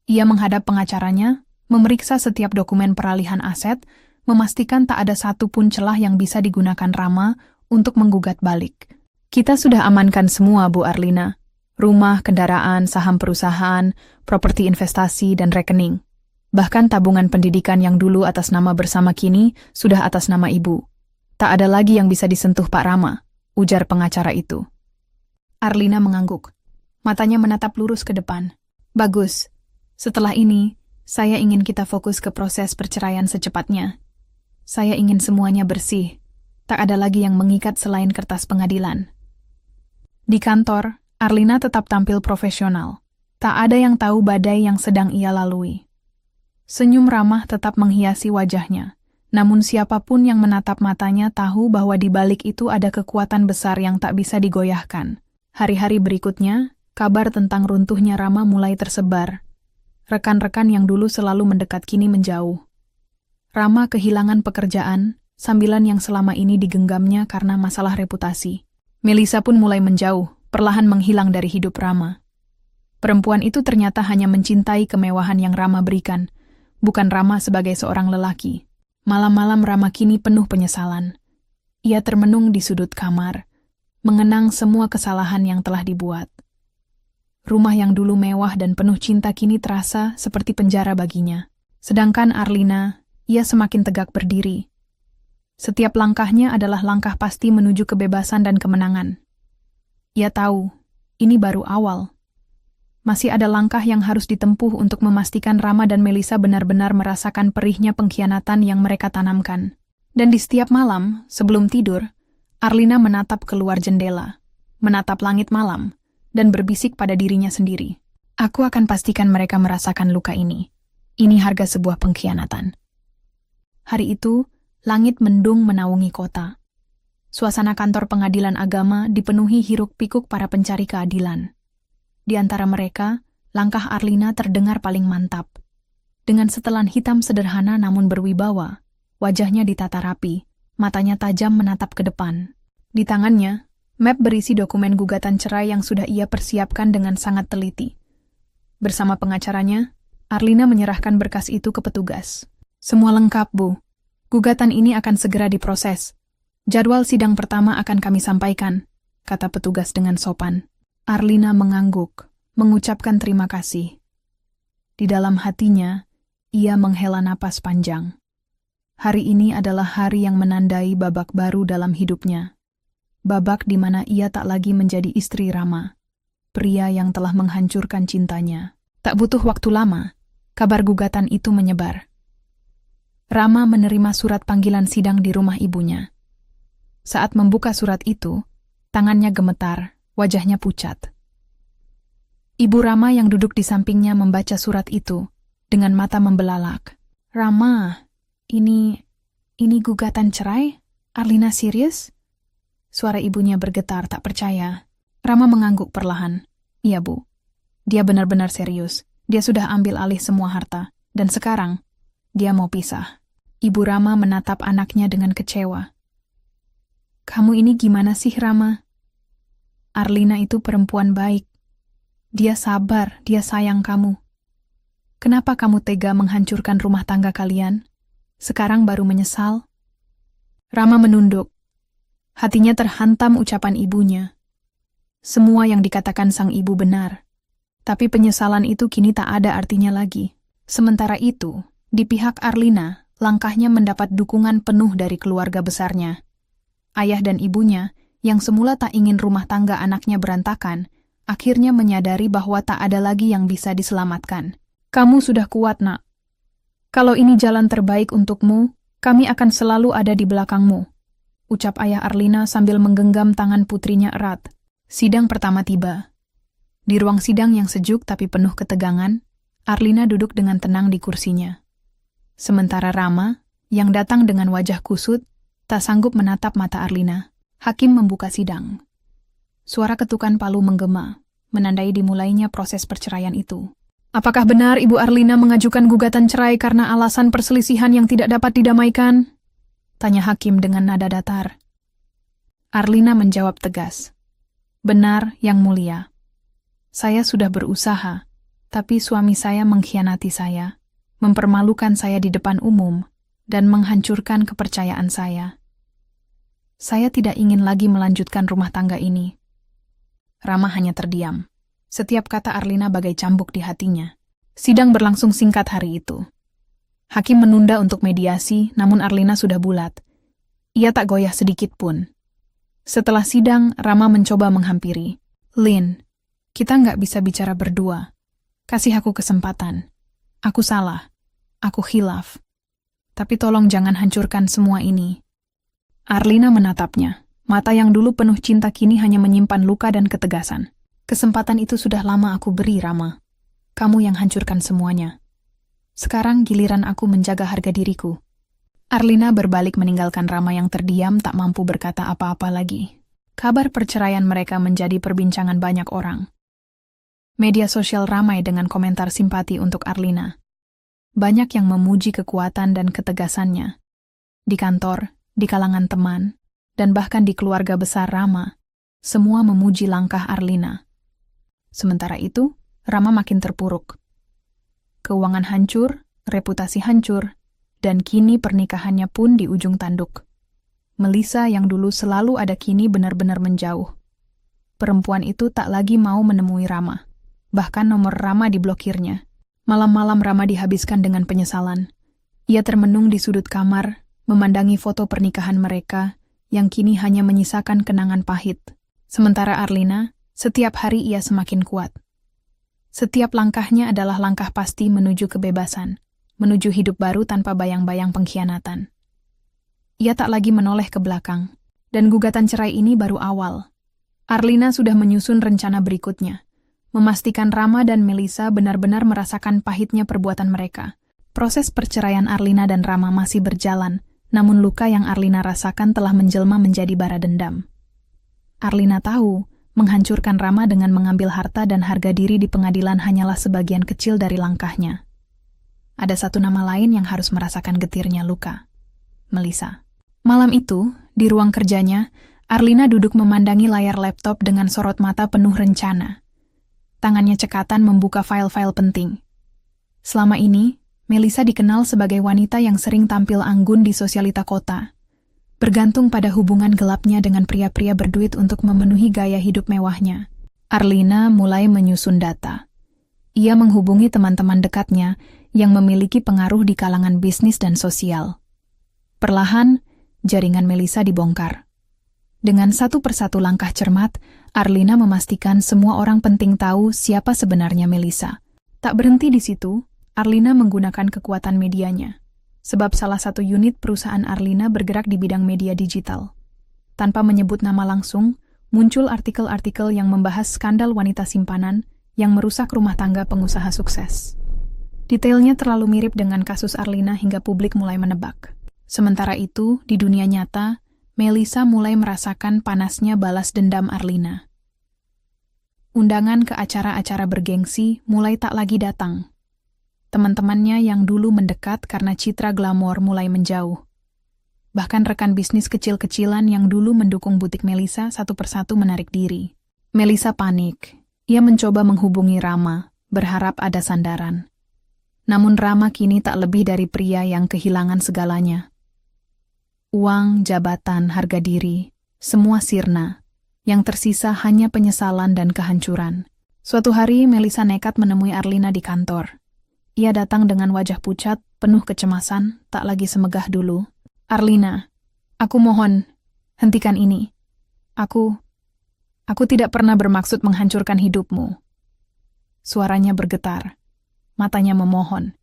Ia menghadap pengacaranya, memeriksa setiap dokumen peralihan aset, memastikan tak ada satupun celah yang bisa digunakan Rama untuk menggugat balik. Kita sudah amankan semua, Bu Arlina. Rumah, kendaraan, saham perusahaan, properti investasi, dan rekening. Bahkan tabungan pendidikan yang dulu atas nama bersama kini sudah atas nama Ibu. Tak ada lagi yang bisa disentuh Pak Rama, ujar pengacara itu. Arlina mengangguk. Matanya menatap lurus ke depan. Bagus. Setelah ini, saya ingin kita fokus ke proses perceraian secepatnya. Saya ingin semuanya bersih. Tak ada lagi yang mengikat selain kertas pengadilan. Di kantor, Arlina tetap tampil profesional. Tak ada yang tahu badai yang sedang ia lalui. Senyum ramah tetap menghiasi wajahnya. Namun siapapun yang menatap matanya tahu bahwa di balik itu ada kekuatan besar yang tak bisa digoyahkan. Hari-hari berikutnya, kabar tentang runtuhnya Rama mulai tersebar. Rekan-rekan yang dulu selalu mendekat kini menjauh. Rama kehilangan pekerjaan, sambilan yang selama ini digenggamnya karena masalah reputasi. Melisa pun mulai menjauh, perlahan menghilang dari hidup Rama. Perempuan itu ternyata hanya mencintai kemewahan yang Rama berikan, bukan Rama sebagai seorang lelaki. Malam-malam Rama kini penuh penyesalan. Ia termenung di sudut kamar, mengenang semua kesalahan yang telah dibuat. Rumah yang dulu mewah dan penuh cinta kini terasa seperti penjara baginya. Sedangkan Arlina, ia semakin tegak berdiri. Setiap langkahnya adalah langkah pasti menuju kebebasan dan kemenangan. Ia tahu, ini baru awal. Masih ada langkah yang harus ditempuh untuk memastikan Rama dan Melisa benar-benar merasakan perihnya pengkhianatan yang mereka tanamkan. Dan di setiap malam, sebelum tidur, Arlina menatap keluar jendela, menatap langit malam, dan berbisik pada dirinya sendiri. Aku akan pastikan mereka merasakan luka ini. Ini harga sebuah pengkhianatan. Hari itu, langit mendung menaungi kota. Suasana kantor pengadilan agama dipenuhi hiruk-pikuk para pencari keadilan. Di antara mereka, langkah Arlina terdengar paling mantap. Dengan setelan hitam sederhana namun berwibawa, wajahnya ditata rapi, matanya tajam menatap ke depan. Di tangannya, map berisi dokumen gugatan cerai yang sudah ia persiapkan dengan sangat teliti. Bersama pengacaranya, Arlina menyerahkan berkas itu ke petugas. Semua lengkap, Bu. Gugatan ini akan segera diproses. Jadwal sidang pertama akan kami sampaikan, kata petugas dengan sopan. Arlina mengangguk, mengucapkan terima kasih. Di dalam hatinya, ia menghela napas panjang. Hari ini adalah hari yang menandai babak baru dalam hidupnya. Babak di mana ia tak lagi menjadi istri Rama, pria yang telah menghancurkan cintanya. Tak butuh waktu lama, kabar gugatan itu menyebar. Rama menerima surat panggilan sidang di rumah ibunya. Saat membuka surat itu, tangannya gemetar, wajahnya pucat. Ibu Rama yang duduk di sampingnya membaca surat itu dengan mata membelalak. "Rama, ini gugatan cerai? Arlina serius?" Suara ibunya bergetar tak percaya. Rama mengangguk perlahan. "Iya, Bu. Dia benar-benar serius. Dia sudah ambil alih semua harta. Dan sekarang, dia mau pisah." Ibu Rama menatap anaknya dengan kecewa. "Kamu ini gimana sih, Rama? Arlina itu perempuan baik. Dia sabar, dia sayang kamu. Kenapa kamu tega menghancurkan rumah tangga kalian? Sekarang baru menyesal?" Rama menunduk. Hatinya terhantam ucapan ibunya. Semua yang dikatakan sang ibu benar. Tapi penyesalan itu kini tak ada artinya lagi. Sementara itu, di pihak Arlina, langkahnya mendapat dukungan penuh dari keluarga besarnya. Ayah dan ibunya, yang semula tak ingin rumah tangga anaknya berantakan, akhirnya menyadari bahwa tak ada lagi yang bisa diselamatkan. "Kamu sudah kuat, Nak. Kalau ini jalan terbaik untukmu, kami akan selalu ada di belakangmu," ucap ayah Arlina sambil menggenggam tangan putrinya erat. Sidang pertama tiba. Di ruang sidang yang sejuk tapi penuh ketegangan, Arlina duduk dengan tenang di kursinya. Sementara Rama, yang datang dengan wajah kusut, tak sanggup menatap mata Arlina. Hakim membuka sidang. Suara ketukan palu menggema, menandai dimulainya proses perceraian itu. "Apakah benar Ibu Arlina mengajukan gugatan cerai karena alasan perselisihan yang tidak dapat didamaikan?" tanya hakim dengan nada datar. Arlina menjawab tegas. "Benar, Yang Mulia. Saya sudah berusaha, tapi suami saya mengkhianati saya, mempermalukan saya di depan umum, dan menghancurkan kepercayaan saya. Saya tidak ingin lagi melanjutkan rumah tangga ini." Rama hanya terdiam. Setiap kata Arlina bagai cambuk di hatinya. Sidang berlangsung singkat hari itu. Hakim menunda untuk mediasi, namun Arlina sudah bulat. Ia tak goyah sedikit pun. Setelah sidang, Rama mencoba menghampiri. "Lin, kita nggak bisa bicara berdua. Kasih aku kesempatan. Aku salah. Aku khilaf. Tapi tolong jangan hancurkan semua ini." Arlina menatapnya. Mata yang dulu penuh cinta kini hanya menyimpan luka dan ketegasan. "Kesempatan itu sudah lama aku beri, Rama. Kamu yang hancurkan semuanya. Sekarang giliran aku menjaga harga diriku." Arlina berbalik meninggalkan Rama yang terdiam tak mampu berkata apa-apa lagi. Kabar perceraian mereka menjadi perbincangan banyak orang. Media sosial ramai dengan komentar simpati untuk Arlina. Banyak yang memuji kekuatan dan ketegasannya. Di kantor, di kalangan teman, dan bahkan di keluarga besar Rama, semua memuji langkah Arlina. Sementara itu, Rama makin terpuruk. Keuangan hancur, reputasi hancur, dan kini pernikahannya pun di ujung tanduk. Melisa yang dulu selalu ada kini benar-benar menjauh. Perempuan itu tak lagi mau menemui Rama. Bahkan nomor Rama diblokirnya. Malam-malam Rama dihabiskan dengan penyesalan. Ia termenung di sudut kamar, memandangi foto pernikahan mereka, yang kini hanya menyisakan kenangan pahit. Sementara Arlina, setiap hari ia semakin kuat. Setiap langkahnya adalah langkah pasti menuju kebebasan, menuju hidup baru tanpa bayang-bayang pengkhianatan. Ia tak lagi menoleh ke belakang, dan gugatan cerai ini baru awal. Arlina sudah menyusun rencana berikutnya, memastikan Rama dan Melisa benar-benar merasakan pahitnya perbuatan mereka. Proses perceraian Arlina dan Rama masih berjalan, namun luka yang Arlina rasakan telah menjelma menjadi bara dendam. Arlina tahu, menghancurkan Rama dengan mengambil harta dan harga diri di pengadilan hanyalah sebagian kecil dari langkahnya. Ada satu nama lain yang harus merasakan getirnya luka. Melisa. Malam itu, di ruang kerjanya, Arlina duduk memandangi layar laptop dengan sorot mata penuh rencana. Tangannya cekatan membuka file-file penting. Selama ini, Melisa dikenal sebagai wanita yang sering tampil anggun di sosialita kota, bergantung pada hubungan gelapnya dengan pria-pria berduit untuk memenuhi gaya hidup mewahnya. Arlina mulai menyusun data. Ia menghubungi teman-teman dekatnya yang memiliki pengaruh di kalangan bisnis dan sosial. Perlahan, jaringan Melisa dibongkar. Dengan satu persatu langkah cermat, Arlina memastikan semua orang penting tahu siapa sebenarnya Melisa. Tak berhenti di situ, Arlina menggunakan kekuatan medianya. sebab salah satu unit perusahaan Arlina bergerak di bidang media digital. Tanpa menyebut nama langsung, muncul artikel-artikel yang membahas skandal wanita simpanan yang merusak rumah tangga pengusaha sukses. Detailnya terlalu mirip dengan kasus Arlina hingga publik mulai menebak. Sementara itu, di dunia nyata, Melissa mulai merasakan panasnya balas dendam Arlina. Undangan ke acara-acara bergengsi mulai tak lagi datang. Teman-temannya yang dulu mendekat karena citra glamor mulai menjauh. Bahkan rekan bisnis kecil-kecilan yang dulu mendukung butik Melissa satu persatu menarik diri. Melissa panik. Ia mencoba menghubungi Rama, berharap ada sandaran. Namun Rama kini tak lebih dari pria yang kehilangan segalanya. Uang, jabatan, harga diri, semua sirna. Yang tersisa hanya penyesalan dan kehancuran. Suatu hari Melissa nekat menemui Arlina di kantor. Ia datang dengan wajah pucat, penuh kecemasan, tak lagi semegah dulu. Arlina, aku mohon, hentikan ini. Aku tidak pernah bermaksud menghancurkan hidupmu. Suaranya bergetar, matanya memohon.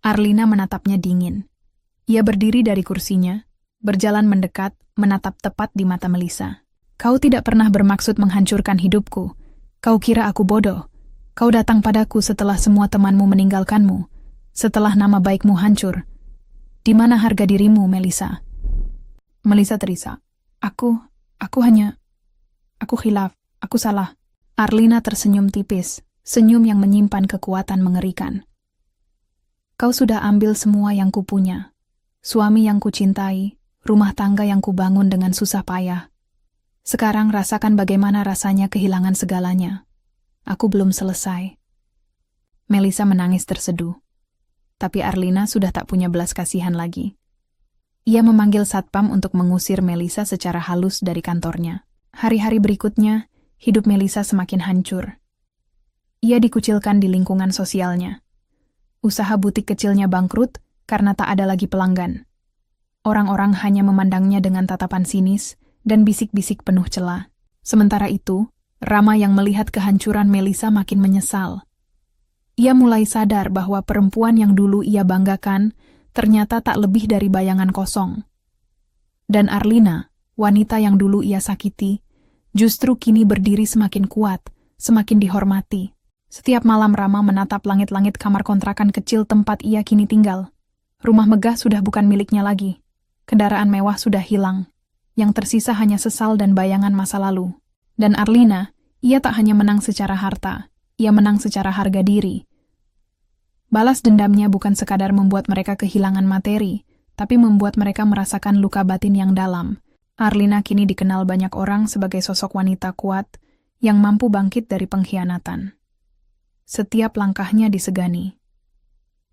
Arlina menatapnya dingin. Ia berdiri dari kursinya, berjalan mendekat, menatap tepat di mata Melissa. Kau tidak pernah bermaksud menghancurkan hidupku. Kau kira aku bodoh. Kau datang padaku setelah semua temanmu meninggalkanmu, setelah nama baikmu hancur. Di mana harga dirimu, Melissa? Melissa terisak. Aku khilaf, aku salah. Arlina tersenyum tipis, senyum yang menyimpan kekuatan mengerikan. Kau sudah ambil semua yang kupunya. Suami yang kucintai, rumah tangga yang kubangun dengan susah payah. Sekarang rasakan bagaimana rasanya kehilangan segalanya. Aku belum selesai. Melissa menangis terseduh. Tapi Arlina sudah tak punya belas kasihan lagi. Ia memanggil satpam untuk mengusir Melissa secara halus dari kantornya. Hari-hari berikutnya, hidup Melissa semakin hancur. Ia dikucilkan di lingkungan sosialnya. Usaha butik kecilnya bangkrut karena tak ada lagi pelanggan. Orang-orang hanya memandangnya dengan tatapan sinis dan bisik-bisik penuh cela. Sementara itu, Rama yang melihat kehancuran Melissa makin menyesal. Ia mulai sadar bahwa perempuan yang dulu ia banggakan ternyata tak lebih dari bayangan kosong. Dan Arlina, wanita yang dulu ia sakiti, justru kini berdiri semakin kuat, semakin dihormati. Setiap malam Rama menatap langit-langit kamar kontrakan kecil tempat ia kini tinggal. Rumah megah sudah bukan miliknya lagi. Kendaraan mewah sudah hilang. Yang tersisa hanya sesal dan bayangan masa lalu. Dan Arlina, ia tak hanya menang secara harta, ia menang secara harga diri. Balas dendamnya bukan sekadar membuat mereka kehilangan materi, tapi membuat mereka merasakan luka batin yang dalam. Arlina kini dikenal banyak orang sebagai sosok wanita kuat yang mampu bangkit dari pengkhianatan. Setiap langkahnya disegani.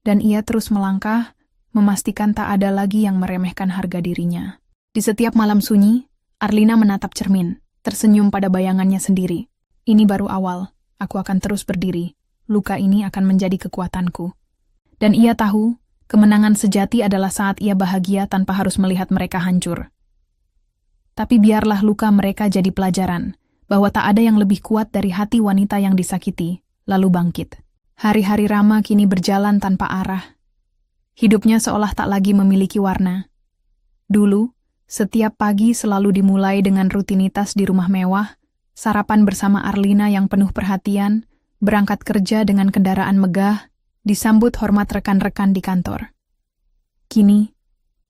Dan ia terus melangkah, memastikan tak ada lagi yang meremehkan harga dirinya. Di setiap malam sunyi, Arlina menatap cermin, tersenyum pada bayangannya sendiri. Ini baru awal, aku akan terus berdiri. Luka ini akan menjadi kekuatanku. Dan ia tahu, kemenangan sejati adalah saat ia bahagia tanpa harus melihat mereka hancur. Tapi biarlah luka mereka jadi pelajaran, bahwa tak ada yang lebih kuat dari hati wanita yang disakiti, lalu bangkit. Hari-hari Rama kini berjalan tanpa arah. Hidupnya seolah tak lagi memiliki warna. Dulu, setiap pagi selalu dimulai dengan rutinitas di rumah mewah, sarapan bersama Arlina yang penuh perhatian, berangkat kerja dengan kendaraan megah, disambut hormat rekan-rekan di kantor. Kini,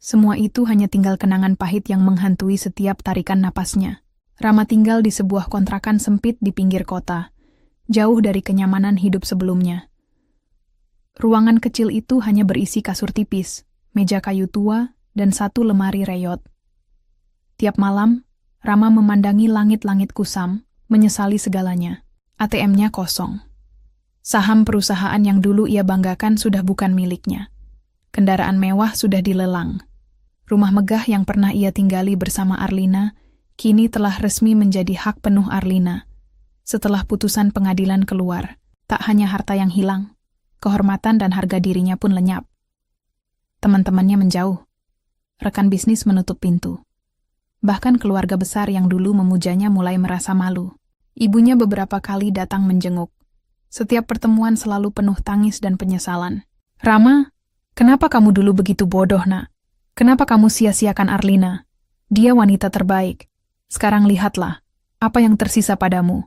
semua itu hanya tinggal kenangan pahit yang menghantui setiap tarikan napasnya. Rama tinggal di sebuah kontrakan sempit di pinggir kota, jauh dari kenyamanan hidup sebelumnya. Ruangan kecil itu hanya berisi kasur tipis, meja kayu tua, dan satu lemari reyot. Tiap malam, Rama memandangi langit-langit kusam, menyesali segalanya. ATM-nya kosong. Saham perusahaan yang dulu ia banggakan sudah bukan miliknya. Kendaraan mewah sudah dilelang. Rumah megah yang pernah ia tinggali bersama Arlina, kini telah resmi menjadi hak penuh Arlina. Setelah putusan pengadilan keluar, tak hanya harta yang hilang, kehormatan dan harga dirinya pun lenyap. Teman-temannya menjauh. Rekan bisnis menutup pintu. Bahkan keluarga besar yang dulu memujanya mulai merasa malu. Ibunya beberapa kali datang menjenguk. Setiap pertemuan selalu penuh tangis dan penyesalan. Rama, Kenapa kamu dulu begitu bodoh, nak? Kenapa kamu sia-siakan Arlina? Dia wanita terbaik. Sekarang lihatlah, apa yang tersisa padamu.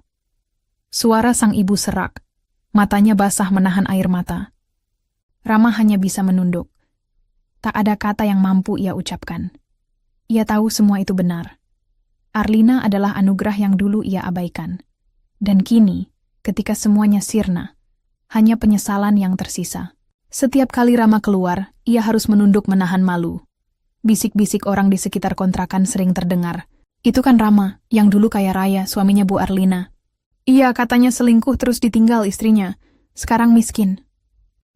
Suara sang ibu serak. Matanya basah menahan air mata. Rama hanya bisa menunduk. Tak ada kata yang mampu ia ucapkan. Ia tahu semua itu benar. Arlina adalah anugerah yang dulu ia abaikan. Dan kini, ketika semuanya sirna, hanya penyesalan yang tersisa. Setiap kali Rama keluar, ia harus menunduk menahan malu. Bisik-bisik orang di sekitar kontrakan sering terdengar. Itu kan Rama, yang dulu kaya raya, suaminya Bu Arlina. Iya, katanya selingkuh terus ditinggal istrinya. Sekarang miskin.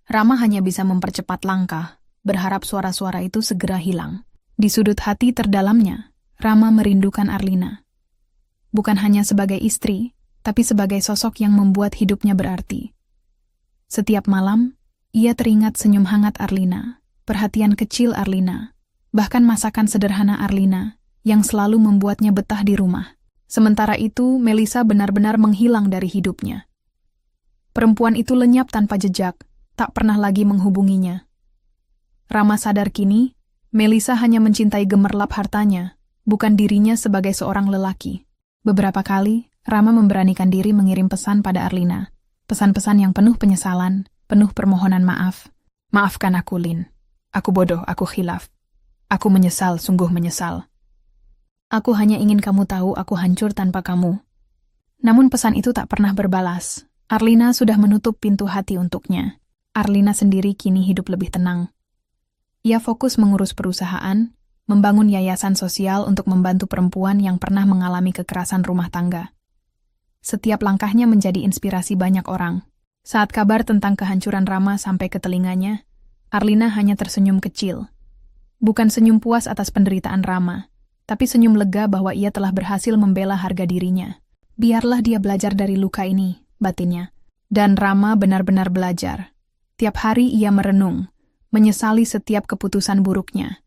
Rama hanya bisa mempercepat langkah, berharap suara-suara itu segera hilang. Di sudut hati terdalamnya, Rama merindukan Arlina. Bukan hanya sebagai istri, tapi sebagai sosok yang membuat hidupnya berarti. Setiap malam, ia teringat senyum hangat Arlina, perhatian kecil Arlina, bahkan masakan sederhana Arlina yang selalu membuatnya betah di rumah. Sementara itu, Melisa benar-benar menghilang dari hidupnya. Perempuan itu lenyap tanpa jejak, tak pernah lagi menghubunginya. Rama sadar kini, Melisa hanya mencintai gemerlap hartanya, bukan dirinya sebagai seorang lelaki. Beberapa kali, Rama memberanikan diri mengirim pesan pada Arlina. Pesan-pesan yang penuh penyesalan, penuh permohonan maaf. Maafkan aku, Lin. Aku bodoh, aku khilaf. Aku menyesal, sungguh menyesal. Aku hanya ingin kamu tahu aku hancur tanpa kamu. Namun pesan itu tak pernah berbalas. Arlina sudah menutup pintu hati untuknya. Arlina sendiri kini hidup lebih tenang. Ia fokus mengurus perusahaan, membangun yayasan sosial untuk membantu perempuan yang pernah mengalami kekerasan rumah tangga. Setiap langkahnya menjadi inspirasi banyak orang. Saat kabar tentang kehancuran Rama sampai ke telinganya, Arlina hanya tersenyum kecil. Bukan senyum puas atas penderitaan Rama, tapi senyum lega bahwa ia telah berhasil membela harga dirinya. Biarlah dia belajar dari luka ini, batinnya. Dan Rama benar-benar belajar. Tiap hari ia merenung, menyesali setiap keputusan buruknya.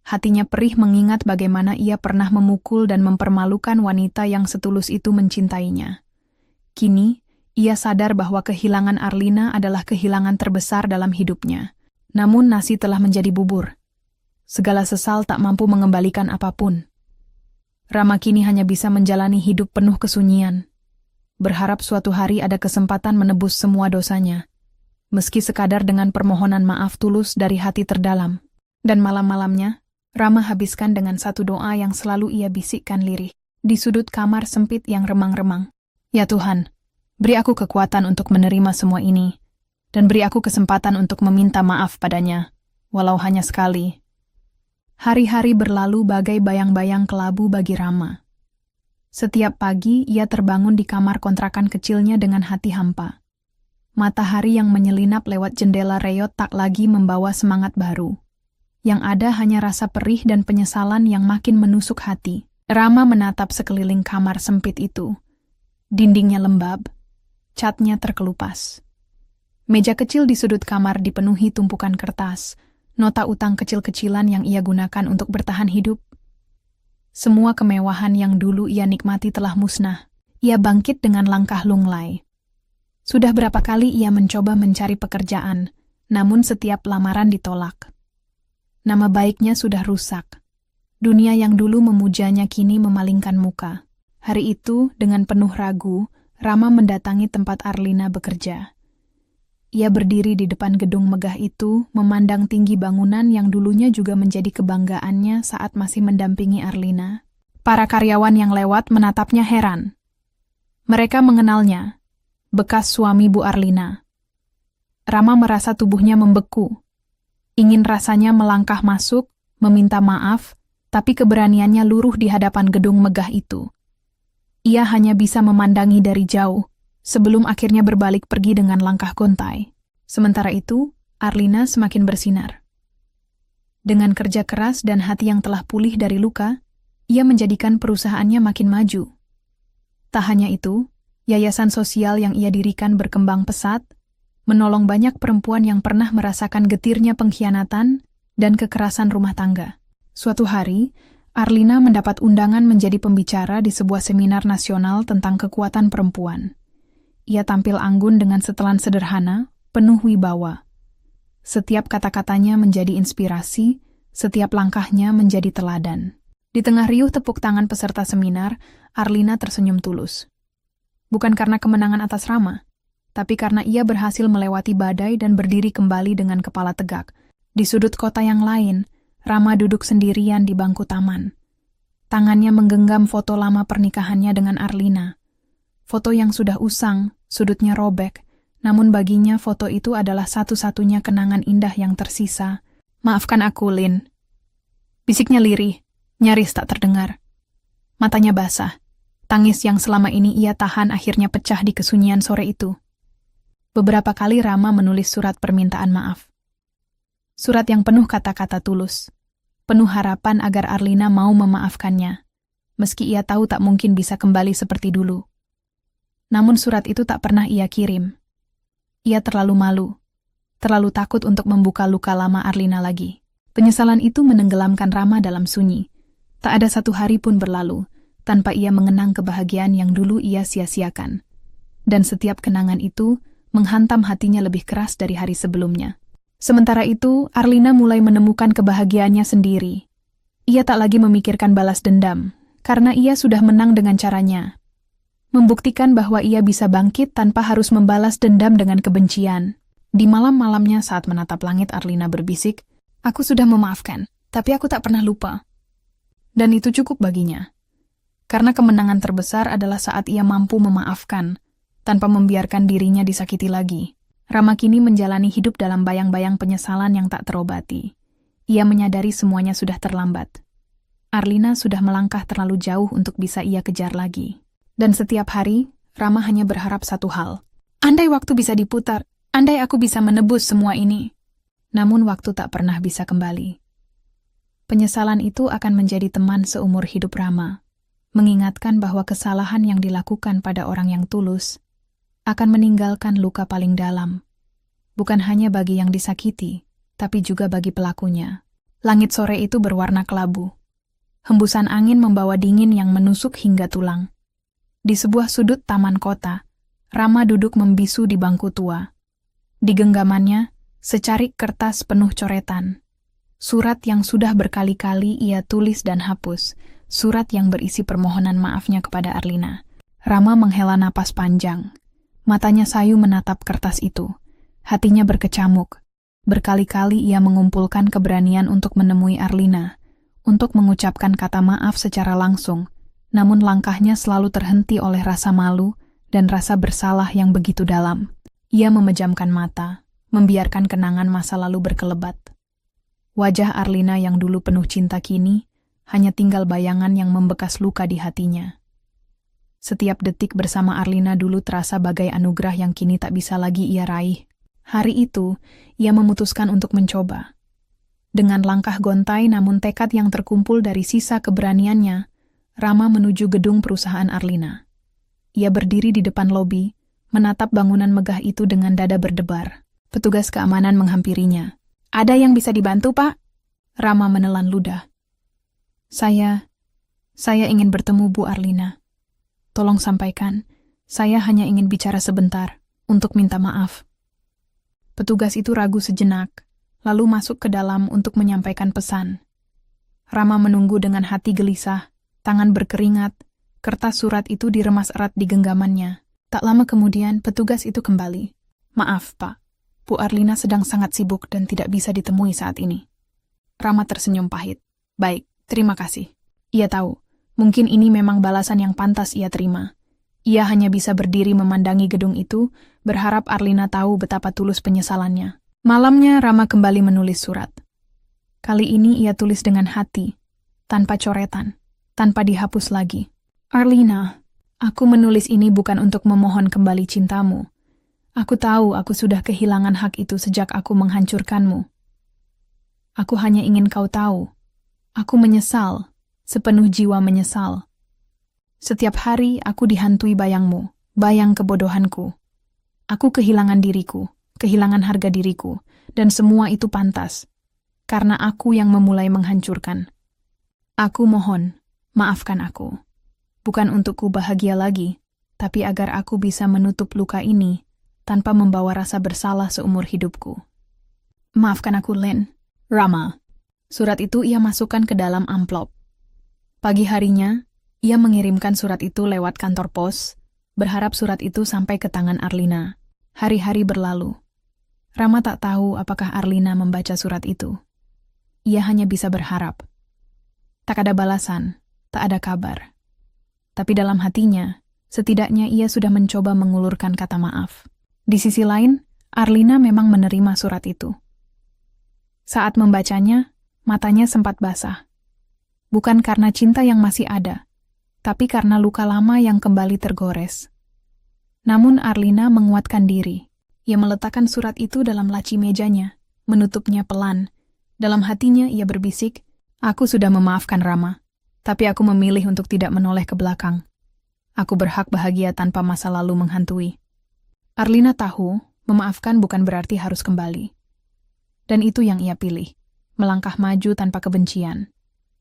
Hatinya perih mengingat bagaimana ia pernah memukul dan mempermalukan wanita yang setulus itu mencintainya. Kini, ia sadar bahwa kehilangan Arlina adalah kehilangan terbesar dalam hidupnya. Namun nasi telah menjadi bubur. Segala sesal tak mampu mengembalikan apapun. Rama kini hanya bisa menjalani hidup penuh kesunyian. Berharap suatu hari ada kesempatan menebus semua dosanya. Meski sekadar dengan permohonan maaf tulus dari hati terdalam. Dan malam-malamnya, Rama habiskan dengan satu doa yang selalu ia bisikkan lirih. Di sudut kamar sempit yang remang-remang. Ya Tuhan, beri aku kekuatan untuk menerima semua ini. Dan beri aku kesempatan untuk meminta maaf padanya. Walau hanya sekali. Hari-hari berlalu bagai bayang-bayang kelabu bagi Rama. Setiap pagi ia terbangun di kamar kontrakan kecilnya dengan hati hampa. Matahari yang menyelinap lewat jendela reot tak lagi membawa semangat baru. Yang ada hanya rasa perih dan penyesalan yang makin menusuk hati. Rama menatap sekeliling kamar sempit itu. Dindingnya lembab, catnya terkelupas. Meja kecil di sudut kamar dipenuhi tumpukan kertas, nota utang kecil-kecilan yang ia gunakan untuk bertahan hidup. Semua kemewahan yang dulu ia nikmati telah musnah. Ia bangkit dengan langkah lunglai. Sudah berapa kali ia mencoba mencari pekerjaan, namun setiap lamaran ditolak. Nama baiknya sudah rusak. Dunia yang dulu memujanya kini memalingkan muka. Hari itu, dengan penuh ragu, Rama mendatangi tempat Arlina bekerja. Ia berdiri di depan gedung megah itu, memandang tinggi bangunan yang dulunya juga menjadi kebanggaannya saat masih mendampingi Arlina. Para karyawan yang lewat menatapnya heran. Mereka mengenalnya, bekas suami Bu Arlina. Rama merasa tubuhnya membeku. Ingin rasanya melangkah masuk, meminta maaf, tapi keberaniannya luruh di hadapan gedung megah itu. Ia hanya bisa memandangi dari jauh, sebelum akhirnya berbalik pergi dengan langkah gontai. Sementara itu, Arlina semakin bersinar. Dengan kerja keras dan hati yang telah pulih dari luka, ia menjadikan perusahaannya makin maju. Tak hanya itu, yayasan sosial yang ia dirikan berkembang pesat, menolong banyak perempuan yang pernah merasakan getirnya pengkhianatan dan kekerasan rumah tangga. Suatu hari, Arlina mendapat undangan menjadi pembicara di sebuah seminar nasional tentang kekuatan perempuan. Ia tampil anggun dengan setelan sederhana, penuh wibawa. Setiap kata-katanya menjadi inspirasi, setiap langkahnya menjadi teladan. Di tengah riuh tepuk tangan peserta seminar, Arlina tersenyum tulus. Bukan karena kemenangan atas Rama, tapi karena ia berhasil melewati badai dan berdiri kembali dengan kepala tegak. Di sudut kota yang lain, Rama duduk sendirian di bangku taman. Tangannya menggenggam foto lama pernikahannya dengan Arlina. Foto yang sudah usang, sudutnya robek, namun baginya foto itu adalah satu-satunya kenangan indah yang tersisa. "Maafkan aku, Lin." Bisiknya lirih, nyaris tak terdengar. Matanya basah. Tangis yang selama ini ia tahan akhirnya pecah di kesunyian sore itu. Beberapa kali Rama menulis surat permintaan maaf. Surat yang penuh kata-kata tulus. Penuh harapan agar Arlina mau memaafkannya, meski ia tahu tak mungkin bisa kembali seperti dulu. Namun surat itu tak pernah ia kirim. Ia terlalu malu, terlalu takut untuk membuka luka lama Arlina lagi. Penyesalan itu menenggelamkan Rama dalam sunyi. Tak ada satu hari pun berlalu, tanpa ia mengenang kebahagiaan yang dulu ia sia-siakan. Dan setiap kenangan itu menghantam hatinya lebih keras dari hari sebelumnya. Sementara itu, Arlina mulai menemukan kebahagiaannya sendiri. Ia tak lagi memikirkan balas dendam, karena ia sudah menang dengan caranya. Membuktikan bahwa ia bisa bangkit tanpa harus membalas dendam dengan kebencian. Di malam-malamnya saat menatap langit, Arlina berbisik, "Aku sudah memaafkan, tapi aku tak pernah lupa." Dan itu cukup baginya. Karena kemenangan terbesar adalah saat ia mampu memaafkan, tanpa membiarkan dirinya disakiti lagi. Rama kini menjalani hidup dalam bayang-bayang penyesalan yang tak terobati. Ia menyadari semuanya sudah terlambat. Arlina sudah melangkah terlalu jauh untuk bisa ia kejar lagi. Dan setiap hari, Rama hanya berharap satu hal. Andai waktu bisa diputar, andai aku bisa menebus semua ini. Namun waktu tak pernah bisa kembali. Penyesalan itu akan menjadi teman seumur hidup Rama, mengingatkan bahwa kesalahan yang dilakukan pada orang yang tulus akan meninggalkan luka paling dalam, bukan hanya bagi yang disakiti, tapi juga bagi pelakunya. Langit sore itu berwarna kelabu. Hembusan angin membawa dingin yang menusuk hingga tulang. Di sebuah sudut taman kota, Rama duduk membisu di bangku tua. Di genggamannya, secarik kertas penuh coretan. Surat yang sudah berkali-kali ia tulis dan hapus, surat yang berisi permohonan maafnya kepada Arlina. Rama menghela napas panjang. Matanya sayu menatap kertas itu. Hatinya berkecamuk. Berkali-kali ia mengumpulkan keberanian untuk menemui Arlina, untuk mengucapkan kata maaf secara langsung, namun langkahnya selalu terhenti oleh rasa malu dan rasa bersalah yang begitu dalam. Ia memejamkan mata, membiarkan kenangan masa lalu berkelebat. Wajah Arlina yang dulu penuh cinta kini hanya tinggal bayangan yang membekas luka di hatinya. Setiap detik bersama Arlina dulu terasa bagai anugerah yang kini tak bisa lagi ia raih. Hari itu, ia memutuskan untuk mencoba. Dengan langkah gontai namun tekad yang terkumpul dari sisa keberaniannya, Rama menuju gedung perusahaan Arlina. Ia berdiri di depan lobi, menatap bangunan megah itu dengan dada berdebar. Petugas keamanan menghampirinya. "Ada yang bisa dibantu, Pak?" Rama menelan ludah. Saya ingin bertemu Bu Arlina. Tolong sampaikan, saya hanya ingin bicara sebentar, untuk minta maaf." Petugas itu ragu sejenak, lalu masuk ke dalam untuk menyampaikan pesan. Rama menunggu dengan hati gelisah, tangan berkeringat, kertas surat itu diremas erat di genggamannya. Tak lama kemudian, petugas itu kembali. "Maaf, Pak. Bu Arlina sedang sangat sibuk dan tidak bisa ditemui saat ini." Rama tersenyum pahit. "Baik, terima kasih." Ia tahu, mungkin ini memang balasan yang pantas ia terima. Ia hanya bisa berdiri memandangi gedung itu, berharap Arlina tahu betapa tulus penyesalannya. Malamnya, Rama kembali menulis surat. Kali ini ia tulis dengan hati, tanpa coretan, tanpa dihapus lagi. "Arlina, aku menulis ini bukan untuk memohon kembali cintamu. Aku tahu aku sudah kehilangan hak itu sejak aku menghancurkanmu. Aku hanya ingin kau tahu. Aku menyesal, sepenuh jiwa menyesal. Setiap hari aku dihantui bayangmu, bayang kebodohanku. Aku kehilangan diriku, kehilangan harga diriku, dan semua itu pantas. Karena aku yang memulai menghancurkan. Aku mohon, maafkan aku. Bukan untukku bahagia lagi, tapi agar aku bisa menutup luka ini tanpa membawa rasa bersalah seumur hidupku." Maafkan aku, Len. Rama. Surat itu ia masukkan ke dalam amplop. Pagi harinya, ia mengirimkan surat itu lewat kantor pos, berharap surat itu sampai ke tangan Arlina. Hari-hari berlalu. Rama tak tahu apakah Arlina membaca surat itu. Ia hanya bisa berharap. Tak ada balasan, tak ada kabar. Tapi dalam hatinya, setidaknya ia sudah mencoba mengulurkan kata maaf. Di sisi lain, Arlina memang menerima surat itu. Saat membacanya, matanya sempat basah. Bukan karena cinta yang masih ada, tapi karena luka lama yang kembali tergores. Namun Arlina menguatkan diri. Ia meletakkan surat itu dalam laci mejanya, menutupnya pelan. Dalam hatinya ia berbisik, "Aku sudah memaafkan Rama, tapi aku memilih untuk tidak menoleh ke belakang. Aku berhak bahagia tanpa masa lalu menghantui." Arlina tahu, memaafkan bukan berarti harus kembali. Dan itu yang ia pilih, melangkah maju tanpa kebencian,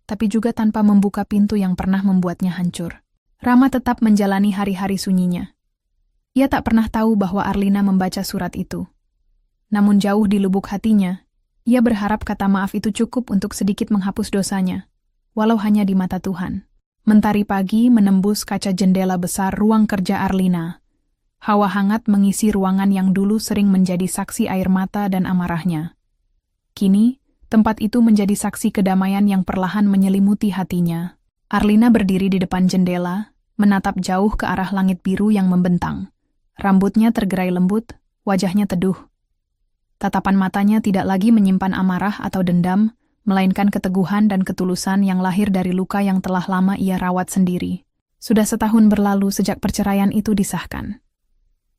tapi juga tanpa membuka pintu yang pernah membuatnya hancur. Rama tetap menjalani hari-hari sunyinya. Ia tak pernah tahu bahwa Arlina membaca surat itu. Namun jauh di lubuk hatinya, ia berharap kata maaf itu cukup untuk sedikit menghapus dosanya, walau hanya di mata Tuhan. Mentari pagi menembus kaca jendela besar ruang kerja Arlina. Hawa hangat mengisi ruangan yang dulu sering menjadi saksi air mata dan amarahnya. Kini, tempat itu menjadi saksi kedamaian yang perlahan menyelimuti hatinya. Arlina berdiri di depan jendela, menatap jauh ke arah langit biru yang membentang. Rambutnya tergerai lembut, wajahnya teduh. Tatapan matanya tidak lagi menyimpan amarah atau dendam, melainkan keteguhan dan ketulusan yang lahir dari luka yang telah lama ia rawat sendiri. Sudah setahun berlalu sejak perceraian itu disahkan.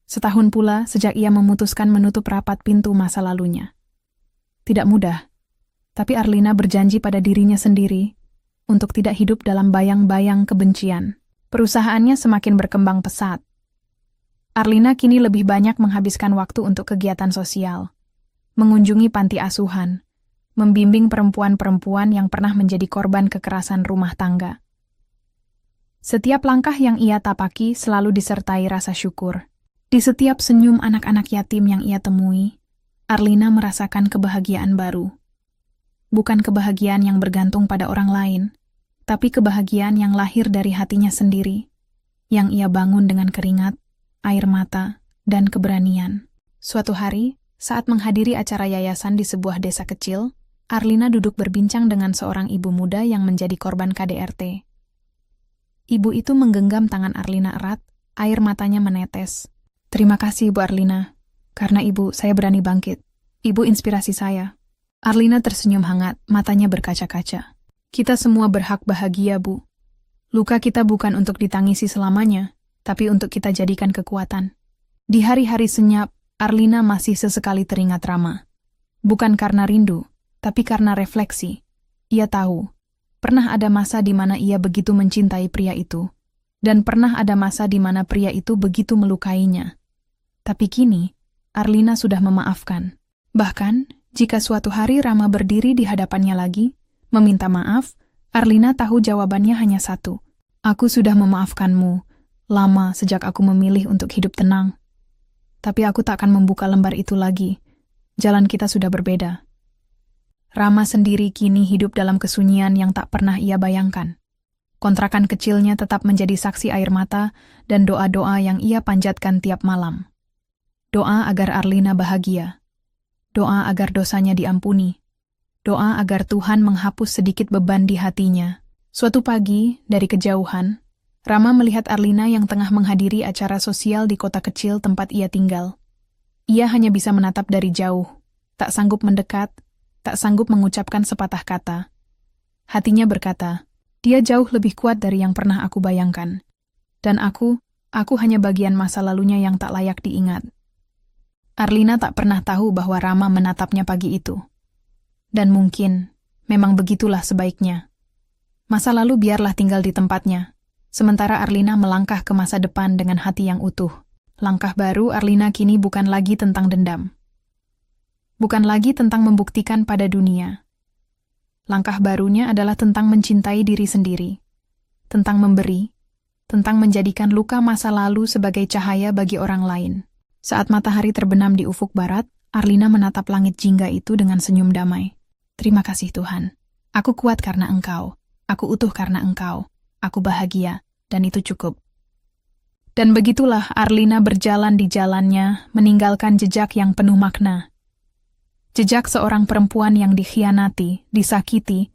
Setahun pula sejak ia memutuskan menutup rapat pintu masa lalunya. Tidak mudah. Tapi Arlina berjanji pada dirinya sendiri untuk tidak hidup dalam bayang-bayang kebencian. Perusahaannya semakin berkembang pesat. Arlina kini lebih banyak menghabiskan waktu untuk kegiatan sosial, mengunjungi panti asuhan, membimbing perempuan-perempuan yang pernah menjadi korban kekerasan rumah tangga. Setiap langkah yang ia tapaki selalu disertai rasa syukur. Di setiap senyum anak-anak yatim yang ia temui, Arlina merasakan kebahagiaan baru. Bukan kebahagiaan yang bergantung pada orang lain, tapi kebahagiaan yang lahir dari hatinya sendiri, yang ia bangun dengan keringat, air mata, dan keberanian. Suatu hari, saat menghadiri acara yayasan di sebuah desa kecil, Arlina duduk berbincang dengan seorang ibu muda yang menjadi korban KDRT. Ibu itu menggenggam tangan Arlina erat, air matanya menetes. "Terima kasih, Bu Arlina. Karena Ibu, saya berani bangkit. Ibu inspirasi saya." Arlina tersenyum hangat, matanya berkaca-kaca. "Kita semua berhak bahagia, Bu. Luka kita bukan untuk ditangisi selamanya, tapi untuk kita jadikan kekuatan." Di hari-hari senyap, Arlina masih sesekali teringat Rama. Bukan karena rindu, tapi karena refleksi. Ia tahu, pernah ada masa di mana ia begitu mencintai pria itu, dan pernah ada masa di mana pria itu begitu melukainya. Tapi kini, Arlina sudah memaafkan. Bahkan, jika suatu hari Rama berdiri di hadapannya lagi, meminta maaf, Arlina tahu jawabannya hanya satu. "Aku sudah memaafkanmu, lama sejak aku memilih untuk hidup tenang. Tapi aku tak akan membuka lembar itu lagi. Jalan kita sudah berbeda." Rama sendiri kini hidup dalam kesunyian yang tak pernah ia bayangkan. Kontrakan kecilnya tetap menjadi saksi air mata dan doa-doa yang ia panjatkan tiap malam. Doa agar Arlina bahagia. Doa agar dosanya diampuni. Doa agar Tuhan menghapus sedikit beban di hatinya. Suatu pagi, dari kejauhan, Rama melihat Arlina yang tengah menghadiri acara sosial di kota kecil tempat ia tinggal. Ia hanya bisa menatap dari jauh, tak sanggup mendekat, tak sanggup mengucapkan sepatah kata. Hatinya berkata, "Dia jauh lebih kuat dari yang pernah aku bayangkan. Dan aku hanya bagian masa lalunya yang tak layak diingat." Arlina tak pernah tahu bahwa Rama menatapnya pagi itu. Dan mungkin, memang begitulah sebaiknya. Masa lalu biarlah tinggal di tempatnya, sementara Arlina melangkah ke masa depan dengan hati yang utuh. Langkah baru Arlina kini bukan lagi tentang dendam. Bukan lagi tentang membuktikan pada dunia. Langkah barunya adalah tentang mencintai diri sendiri, tentang memberi, tentang menjadikan luka masa lalu sebagai cahaya bagi orang lain. Saat matahari terbenam di ufuk barat, Arlina menatap langit jingga itu dengan senyum damai. Terima kasih Tuhan. Aku kuat karena Engkau. Aku utuh karena Engkau. Aku bahagia, dan itu cukup. Dan begitulah Arlina berjalan di jalannya, meninggalkan jejak yang penuh makna. Jejak seorang perempuan yang dikhianati, disakiti,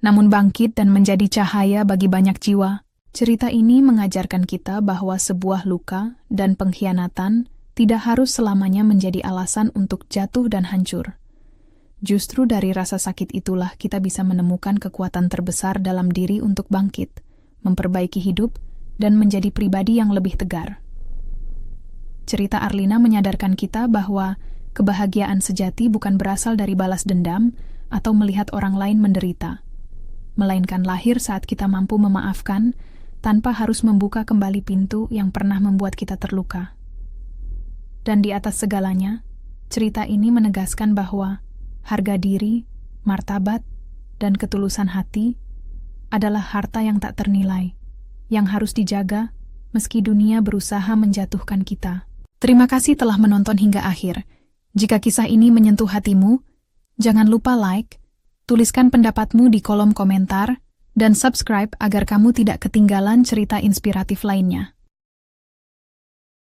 namun bangkit dan menjadi cahaya bagi banyak jiwa. Cerita ini mengajarkan kita bahwa sebuah luka dan pengkhianatan tidak harus selamanya menjadi alasan untuk jatuh dan hancur. Justru dari rasa sakit itulah kita bisa menemukan kekuatan terbesar dalam diri untuk bangkit, memperbaiki hidup, dan menjadi pribadi yang lebih tegar. Cerita Arlina menyadarkan kita bahwa kebahagiaan sejati bukan berasal dari balas dendam atau melihat orang lain menderita, melainkan lahir saat kita mampu memaafkan tanpa harus membuka kembali pintu yang pernah membuat kita terluka. Dan di atas segalanya, cerita ini menegaskan bahwa harga diri, martabat, dan ketulusan hati adalah harta yang tak ternilai, yang harus dijaga meski dunia berusaha menjatuhkan kita. Terima kasih telah menonton hingga akhir. Jika kisah ini menyentuh hatimu, jangan lupa like, tuliskan pendapatmu di kolom komentar, dan subscribe agar kamu tidak ketinggalan cerita inspiratif lainnya.